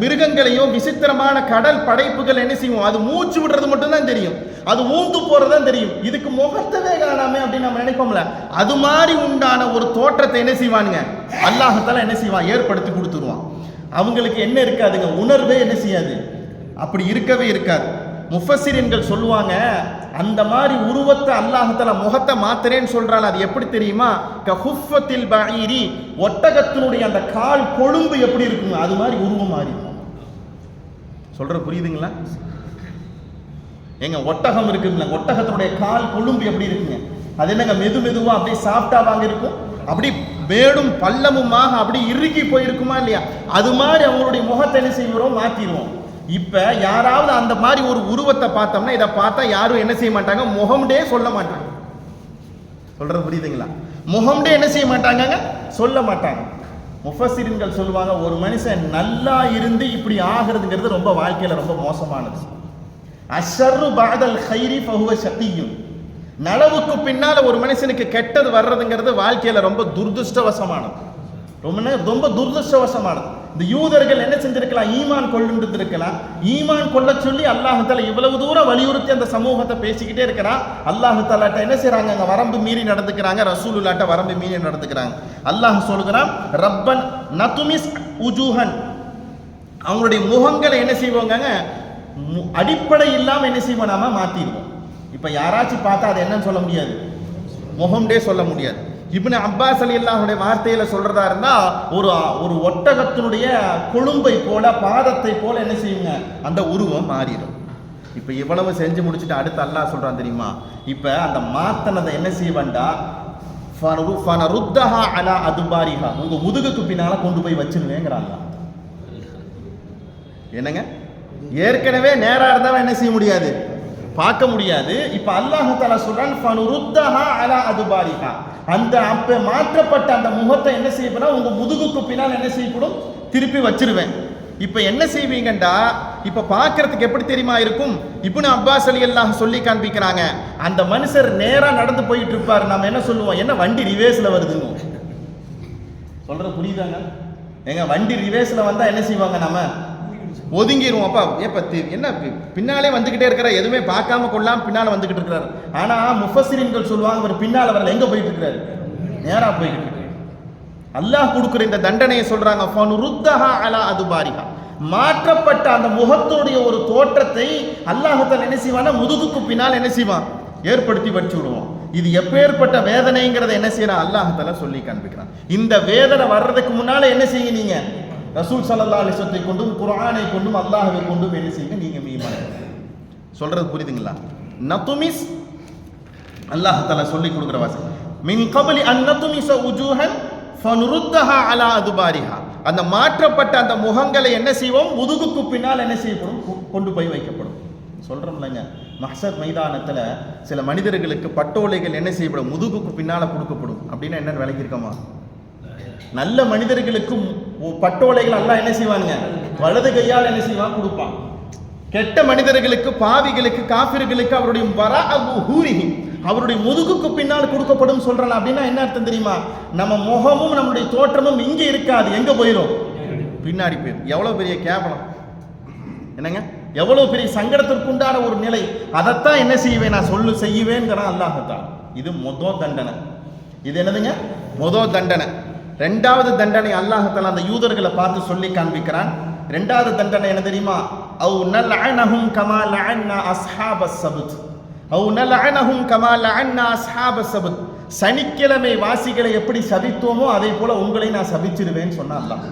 மிருகங்களையும் விசித்திரமான கடல் படைப்புகள் என்ன செய்வோம்? அது மூச்சு விடுறது மட்டும்தான் தெரியும், அது ஊந்து போறதுதான் தெரியும், இதுக்கு முகத்தவே காணாம அப்படின்னு நம்ம நினைப்போம்ல. அது மாதிரி உண்டான ஒரு தோற்றத்தை என்ன செய்வானுங்க? அல்லாஹ் தஆலா என்ன செய்வான்? ஏற்படுத்தி கொடுத்துருவான். அவங்களுக்கு என்ன இருக்காதுங்க? உணர்வே என்ன செய்யாது, அப்படி இருக்கவே இருக்காது. முஃபஸ்ஸிரீன்கள் சொல்லுவாங்க, அந்த மாதிரி உருவத்தை அல்லாஹ் தஆலா முகத்தை மாத்துறேன்னு சொல்றாள். அது எப்படி தெரியுமா? கஹுஃபத்தில் பஈரி, ஒட்டகத்தினுடைய அந்த கால் கொழும்பு எப்படி இருக்குங்க? அது மாதிரி உருவம் மாறி சொல்ற புரியுதுங்களா? எங்க ஒட்டகம் இருக்குங்களா, ஒட்டகத்தினுடைய கால் கொழும்பு எப்படி இருக்குங்க? அது என்னங்க? மெதுவா அப்படியே சாப்பிட்டா வாங்க இருக்கும், அப்படி மேடும் பள்ளமுமாக அப்படி இறுகி போயிருக்குமா இல்லையா? அது மாதிரி அவங்களுடைய முகத்தை என்ன செய்வோம்? மாற்றிடுவோம். இப்ப யாராவது அந்த மாதிரி ஒரு உருவத்தை பார்த்தோம்னா இதை பார்த்தா யாரும் என்ன செய்ய மாட்டாங்க, முகம்டே சொல்ல மாட்டாங்க. சொல்றது புரியுதுங்களா? முகம்டே என்ன செய்ய மாட்டாங்க, சொல்ல மாட்டாங்க. முஃபஸ்ஸிரீன்கள் சொல்லுவாங்க, ஒரு மனுஷன் நல்லா இருந்து இப்படி ஆகிறதுங்கிறது ரொம்ப வாழ்க்கையில ரொம்ப மோசமானது. அஷ்ஷர்ரு பஅதல் கைரி ஃபஹுவ ஷகிய்யுன். நலவுக்கு பின்னால ஒரு மனுஷனுக்கு கெட்டது வர்றதுங்கிறது வாழ்க்கையில ரொம்ப துர்திருஷ்டவசமானது, ரொம்ப துர்திருஷ்டவசமானது. இந்த யூதர்கள் என்ன செஞ்சிருக்கலாம், ஈமான் கொள்ளுன்றது இருக்கலாம். ஈமான் கொள்ள சொல்லி அல்லாஹ் தஆலா இவ்வளவு தூரம் வலியுறுத்தி அந்த சமூகத்தை பேசிக்கிட்டே இருக்கிறான். அல்லாஹ் தஆலாட்ட என்ன செய்றாங்க, அங்க வரம்பு மீறி நடந்துக்கிறாங்க. ரசூலுல்லாஹ்ட்ட வரம்பு மீறி நடந்துக்கிறாங்க. அல்லாஹ் சொல்கிறான், ரப்பன் நதுமிஸ் உஜூஹன். அவங்களுடைய முகங்களை என்ன செய்வாங்க, அடிப்படை இல்லாம என்ன செய்வோம், நாம மாத்திடுவோம். இப்ப யாராச்சும் பார்த்தா அது என்னன்னு சொல்ல முடியாது, முகம்டே சொல்ல முடியாது. இப்னு அப்பாஸ் ரலியல்லாஹுடைய வார்த்தையில சொல்றதா இருந்தா ஒரு ஒட்டகத்தினுடைய கொழும்பை போல, பாதத்தை போல என்ன செய்யுங்க, அந்த உருவம் மாறிடும். இப்ப இவ்வளவு செஞ்சு முடிச்சுட்டு அடுத்து அல்லாஹ் சொல்றான் தெரியுமா, இப்ப அந்த மாத்தனதை என்ன செய்வண்டா, ஃபனருத்தஹா அலா அதுபாரிஹா, உங்க முதுகுக்கு பின்னால கொண்டு போய் வச்சிருவேங்கிறாங்க. என்னங்க, ஏற்கனவே நேரா இருந்தவன் என்ன செய்ய முடியாது, பார்க்க முடியாது. இப்ப அல்லாஹ் தஆலா சொல்றான், ஃபனுருத்தஹா அலா அதுபாரிஹா, அந்த அப்ப மாற்றப்பட்ட அந்த முகத்தை என்ன செய்யப்படும், உங்க முதுகுக்கு பின்னால் என்ன செய்யப்படும், திருப்பி வச்சிருவேன். இப்ப என்ன செய்வீங்கண்டா, இப்ப பார்க்கிறதுக்கு எப்படி தெரியுமா இருக்கும், இப்னு அப்பாஸ் ரலியல்லாஹு சொல்லி காண்பிக்கிறாங்க, அந்த மனுஷர் நேரா நடந்து போயிட்டு இருப்பாரு, நம்ம என்ன சொல்லுவோம், என்ன வண்டி ரிவேஸ்ல வருதுங்க. சொல்றது புரியுதாங்க? எங்க வண்டி ரிவேஸ்ல வந்தா என்ன செய்வாங்க, நம்ம ஒதுங்கிடுவோம். அப்பா என்ன பின்னாலே வந்துகிட்டே இருக்கிற, எதுவுமே பார்க்காம கொள்ளாம பின்னால வந்துகிட்டு இருக்கிறாரு. ஆனா முஃபஸ்ஸிரீன்கள் சொல்லுவாங்க, அவர் பின்னால வரல, எங்க போயிட்டு இருக்கிறாரு, நேரா போயிட்டு இருக்காரு. அல்லாஹ் கொடுக்கிற இந்த தண்டனையை சொல்றாங்க, ஃபனுருத்தஹா அலா அதுபாரிஹா, மாற்றப்பட்ட அந்த முகத்துடைய ஒரு தோற்றத்தை அல்லாஹ் தஆலா என்ன செய்வானா, முதுகுக்கு பின்னால் என்ன செய்வான், ஏற்படுத்தி வச்சு விடுவோம். இது எப்பேற்பட்ட வேதனைங்கிறத என்ன செய்யறான், அல்லாஹ் தஆலா சொல்லி காண்பிக்கிறான். இந்த வேதனை வர்றதுக்கு முன்னால என்ன செய்யுங்க, நீங்க ரசூல் ஸல்லல்லாஹு அலைஹி வஸல்லம் கொண்டும் குர்ஆனை கொண்டும் அல்லாஹ்வை கொண்டும் என்ன செய்யுங்க, நீங்க ஈமான். சொல்றது புரியுதுங்களா? நதுமிஸ், அல்லாஹ் தஆலா சொல்லி கொடுக்கிற வாசகம், மின் கப்லி அன் நதுமிஸ உஜூஹன் ஃபனுருத்தஹா அலா அதுபாரிஹா, அந்த மாற்றப்பட்ட அந்த முகங்களை என்ன செய்வோம், முதுகுக்கு பின்னால் என்ன செய்யப்படும், கொண்டு போய் வைக்கப்படும். சொல்றோம்லங்க, மஹ்ஷர் மைதானத்துல சில மனிதர்களுக்கு பட்டோலைகள் என்ன செய்யப்படும், முதுகுக்கு பின்னால கொடுக்கப்படும். அப்படின்னா என்னன்னு விளங்கியிருக்கோமா? நல்ல மனிதர்களுக்கு பட்டோலைகள் அல்லாஹ் என்ன செய்வாங்க, வலது கையால் என்ன செய்வான், கொடுப்பான். கெட்ட மனிதர்களுக்கு, பாவிகளுக்கு, காஃபிர்களுக்கு அவருடைய அவருடைய முதுகுக்கு பின்னால் கொடுக்கப்படும் சொல்றாங்க. அப்படின்னா என்ன அர்த்தம் தெரியுமா, நம்ம முகமும் நம்முடைய தோற்றமும் இங்க இருக்காது, எங்க போயிடும், பின்னாடி போயிடும். எவ்வளவு பெரிய கேவலம் என்னங்க, எவ்வளவு பெரிய சங்கடத்திற்குண்டான ஒரு நிலை. அதைத்தான் என்ன செய்வேன், நான் செய்வேங்கிறான் அல்லாஹ் தஆலா. இது முதல் தண்டனை. இது என்னதுங்க, முதல் தண்டனை. ரெண்டாவது தண்டனை அல்லாஹ் தஆலா அந்த யூதர்களை பார்த்து சொல்லி காண்பிக்கிறான். ரெண்டாவது தண்டனை என்ன தெரியுமா, அவ் நல்அனஹும் கமா லஅன்னா அஸ்ஹாபஸ் ஸபத், அவ் நல்அனஹும் கமா லஅன்னா அஸ்ஹாபஸ் ஸபத், சனிக்கிழமை வாசிகளை எப்படி சபித்தோமோ அதே போல உங்களை நான் சபிச்சிடுவேன்னு சொன்னா அல்லாஹ்.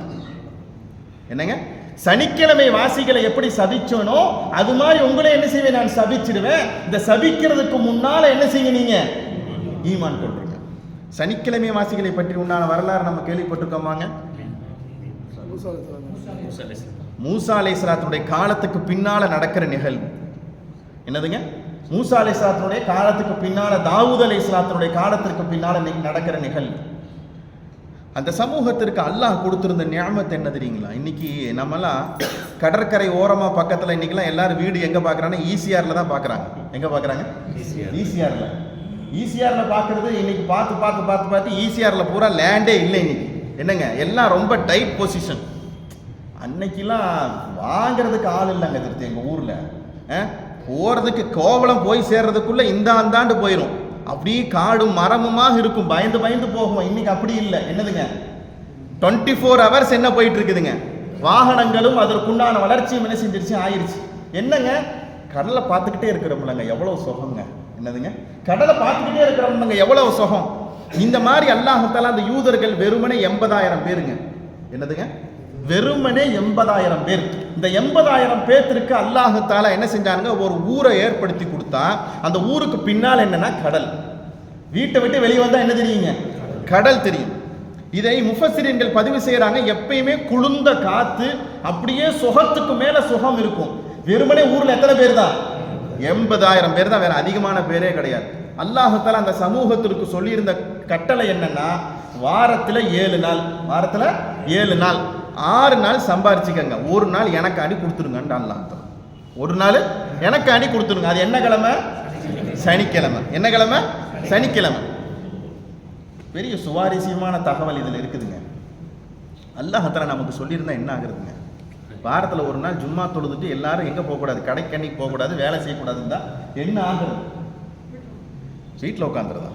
என்னங்க, சனிக்கிழமை வாசிகளை எப்படி சபிச்சோனோ அது மாதிரி உங்களை என்ன செய்வேன், நான் சபிச்சிடுவேன். இந்த சபிக்கிறதுக்கு முன்னால என்ன செய்ய, நீங்க ஈமான் கொள்றீங்க. சனிக்கிழமை வாசிகளை பற்றி உண்டான வரலாறு நம்ம கேள்விப்பட்டிருக்கோமாங்க? மூசா அலைஹிஸ்ஸலாத்துடைய காலத்துக்கு பின்னால நடக்கிற நிகழ்வு என்னதுங்க, மூசா அலைஹிஸ்ஸலாத்துடைய காலத்துக்கு பின்னால, தாவூத் அலைஹிஸ்ஸலாத்துடைய காலத்திற்கு பின்னால நடக்கிற நிகழ்வு. அந்த சமூகத்திற்கு அல்லாஹ் கொடுத்திருந்த நியாமத் என்ன தெரியுங்களா? இன்னைக்கு நம்மலாம் கடற்கரை ஓரமா பக்கத்துல இன்னைக்கெல்லாம் எல்லாரும் வீடு எங்க பாக்குறாங்கன்னா ஈசிஆர்ல தான் பாக்குறாங்க. எங்க பாக்குறாங்க? ஈசிஆர்ல. ஈசிஆர்ல பாக்குறது இன்னைக்கு பார்த்து ஈசிஆர்ல பூரா லேண்டே இல்லை இன்னைக்கு. என்னங்க, எல்லாம் ரொம்ப டைட் பொசிஷன். அன்னைக்கெல்லாம் வாங்கிறதுக்கு ஆள் இல்லைங்க. திருச்சி எங்க ஊர்ல போறதுக்கு கோவளம் போய் சேர்றதுக்குள்ள இந்த அந்தாண்டு போயிடும். அப்படியே காடும் மரமுமாக இருக்கும், பயந்து பயந்து போகும். இன்னைக்கு அப்படி இல்லை. என்னதுங்க, 24 hours என்ன போயிட்டு இருக்குதுங்க, வாகனங்களும் அதற்குண்டான வளர்ச்சியும் என்ன செஞ்சிருச்சு, ஆயிருச்சு. என்னங்க, கடலை பார்த்துக்கிட்டே இருக்கிறோம்லங்க, எவ்வளவு சுகங்க. என்னதுங்க, கடலை பார்த்துக்கிட்டே இருக்கிறோம்லங்க, எவ்வளவு சுகம். இந்த மாதிரி அல்லாஹ் தஆலா அந்த யூதர்கள் வெறுமனே 80,000 பேருங்க. என்னதுங்க, வெறுமனே 80,000 பேர். இந்த 80,000 பேருக்கு அல்லாஹ் தஆலா என்ன செஞ்சாங்க, ஒரு ஊரை ஏற்படுத்தி கொடுத்தா. அந்த ஊருக்கு பின்னால் என்னன்னா கடல். வீட்டை விட்டு வெளியே வந்தா என்ன தெரியுங்க, கடல் தெரியும். இதை முஃபஸ்ஸிரீன்கள் பதிவு செய்யறாங்க. எப்பயுமே குளிர்ந்த காத்து அப்படியே சுகத்துக்கு மேல சுகம் இருக்கும். வெறுமனே ஊர்ல எத்தனை பேர் தான்? 80,000 பேர் தான், வேற அதிகமான பேரே கிடையாது. அல்லாஹ் தஆலா அந்த சமூகத்திற்கு சொல்லியிருந்த கட்டளை என்னன்னா, வாரத்துல 7 நாள், வாரத்துல 7 நாள் 6 நாள் சம்பாரிச்சுக்கங்க, ஒரு நாள் எனக்கு அடி கொடுத்துருங்க. அல்லாஹ் தஆலா ஒரு நாள் எனக்கு அடி கொடுத்துருங்க. அது என்ன கிழமை? சனிக்கிழமை. என்ன கிழமை? சனிக்கிழமை. பெரிய சுவாரஸ்யமான தகவல் இதில் இருக்குதுங்க. அல்லாஹ் தஆலா நமக்கு சொல்லியிருந்தா என்ன ஆகுறதுங்க? வாரத்தில் ஒரு நாள் ஜும்மா தொழுதுட்டு எல்லாரும் எங்கே போகக்கூடாது? கடைக்கண்ணிக்கு போகக்கூடாது, வேலை செய்யக்கூடாதுன்னு தான் என்ன ஆகுறது? வீட்டில் உட்காந்துருதா?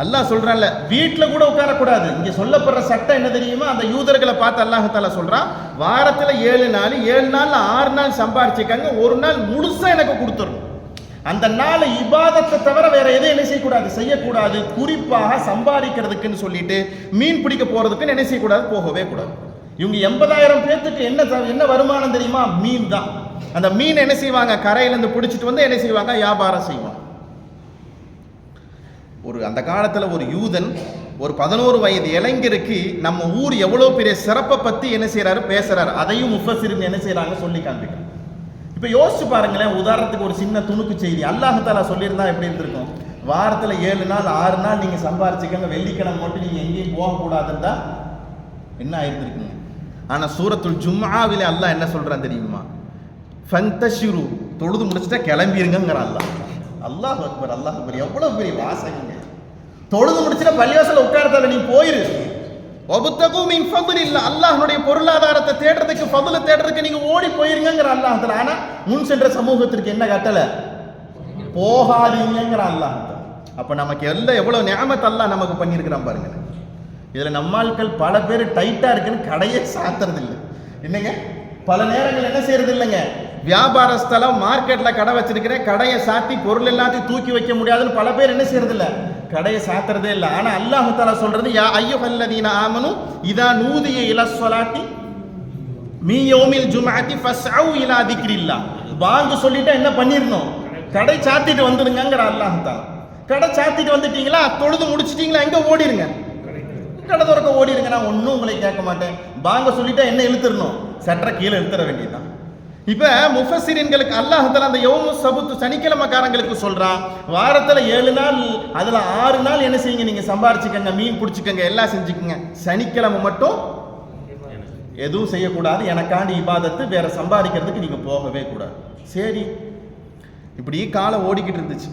அல்லாஹ் சொல்றான்ல, வீட்டில் கூட உட்காரக்கூடாது. இங்கே சொல்லப்படுற சட்டம் என்ன தெரியுமா? அந்த யூதர்களை பார்த்து அல்லாஹ் தஆலா சொல்றான், வாரத்தில் 7 நாள், 7 நாள் 6 நாள் சம்பாரிச்சுக்காங்க, ஒரு நாள் முழுசா எனக்கு கொடுத்துடணும். அந்த நாள் இபாதத்தை தவிர வேற எதையும் என்ன செய்யக்கூடாது? செய்யக்கூடாது. குறிப்பாக சம்பாதிக்கிறதுக்குன்னு சொல்லிட்டு மீன் பிடிக்க போறதுக்குன்னு என்ன செய்யக்கூடாது? போகவே கூடாது. இவங்க 80,000 பேத்துக்கு என்ன வருமானம் தெரியுமா? மீன் தான். அந்த மீன் என்ன செய்வாங்க? கரையிலேருந்து பிடிச்சிட்டு வந்து என்ன செய்வாங்க? வியாபாரம் செய்வாங்க. அந்த காலத்தில் ஒரு யூதன் ஒரு 11 வயது இளைஞருக்கு நம்ம ஊர் எவ்வளோ பெரிய சிறப்பை பற்றி என்ன செய்யறாரு? பேசுறாரு. அதையும் முஃபஸ்ஸிரீன் என்ன செய்யறாங்க? சொல்லி காண்பிக்கிறாங்க. இப்போ யோசிச்சு பாருங்களேன், உதாரணத்துக்கு ஒரு சின்ன துணுக்கு செய்தி அல்லாஹ் தஆலா சொல்லியிருந்தா எப்படி இருந்திருக்கும்? வாரத்தில் 7 நாள் 6 நாள் நீங்கள் சம்பாரிச்சுக்கங்க, வெள்ளிக்கிழமை மட்டும் நீங்கள் எங்கேயும் போகக்கூடாதுன்னா என்ன ஆயிருந்திருக்குங்க? ஆனால் சூரத்துல் ஜும்ஆவிலே அல்லாஹ் என்ன சொல்கிறான் தெரியுமா? ஃபந்தஷிரு, தொழுது முடிச்சுட்டா கிளம்பிருங்கிறான் அல்லாஹ். அல்லாஹ் அக்பர், அல்லாஹ் அக்பர். எவ்வளோ பெரிய வாசகங்க! தொழுது முடிச்சுட்டா பள்ளிவாசல உட்காரத்தால நீ போயிரு. வபுத்தகு மின் ஃபضலில்லாஹ், அல்லாஹ்வுடைய பொருளாதாரத்தை தேடுறதுக்கு, ஃபضல தேடுறதுக்கு நீங்க ஓடி போயிருங்கங்கற அல்லாஹ் தஆலா. ஆனா முன் சென்ற சமூகத்திற்கு என்ன கட்டளை? போகாதீங்கங்கற அல்லாஹ் தஆலா. அப்ப நமக்கு எல்லாம் எவ்வளவு நிஅமத் அல்லாஹ் நமக்கு பண்ணியிருக்கிறான் பாருங்க. இதுல நம்மாட்கள் பல பேர் டைட்டா இருக்குன்னு கடையை சாத்துறது இல்லை. என்னங்க, பல நேரங்கள் என்ன செய்யறது இல்லைங்க, வியாபார ஸ்தலம் மார்க்கெட்ல கடை வச்சிருக்கிறேன், கடையை சாத்தி பொருள் எல்லாத்தையும் தூக்கி வைக்க முடியாதுன்னு பல பேர் என்ன செய்யறது இல்லை, கடையை சாத்துறதே இல்லை. ஆனா அல்லாஹ் தஆலா சொல்றது, யா அய்யுஹல்லதீன ஆமனு இதா நூதிய இலஸ்ஸலாத்தி மீ யௌமில் ஜும்அத்தி ஃபஸ்அவு இலா திக்ரில்லாஹ். வாங்க சொல்லிட்டா என்ன பண்ணிரணும்? கடை சாத்திட்டு வந்துடுங்கங்கற அல்லாஹ் தஆலா. கடை சாத்திட்டு வந்துட்டீங்களா, தொழுது முடிச்சிட்டீங்களா, எங்க ஓடிடுங்க, கடை திறக்க ஓடிடுங்க, நான் ஒன்றும் உங்களை கேட்க மாட்டேன். பாங்க சொல்லிட்டா என்ன இழுத்துடணும்? சற்ற கீழே இழுத்துற வேண்டியதுதான். இப்ப முஃபஸ்ஸிரீன்களுக்கு அல்லாஹ் தஆலா அந்த யௌமு சபுத் சனிக்கிழமைக்காரங்களுக்கு சொல்றான், வாரத்துல 7 நாள் அதுல 6 நாள் என்ன செய்யுங்க, நீங்க சம்பாரிச்சுக்கங்க, மீன் பிடிச்சிக்கங்க, எல்லாம் செஞ்சுக்கங்க, சனிக்கிழமை மட்டும் எதுவும் செய்யக்கூடாது, எனக்காண்டி இபாதத்து, வேற சம்பாதிக்கிறதுக்கு நீங்க போகவே கூடாது. சரி, இப்படி காலம் ஓடிக்கிட்டு இருந்துச்சு.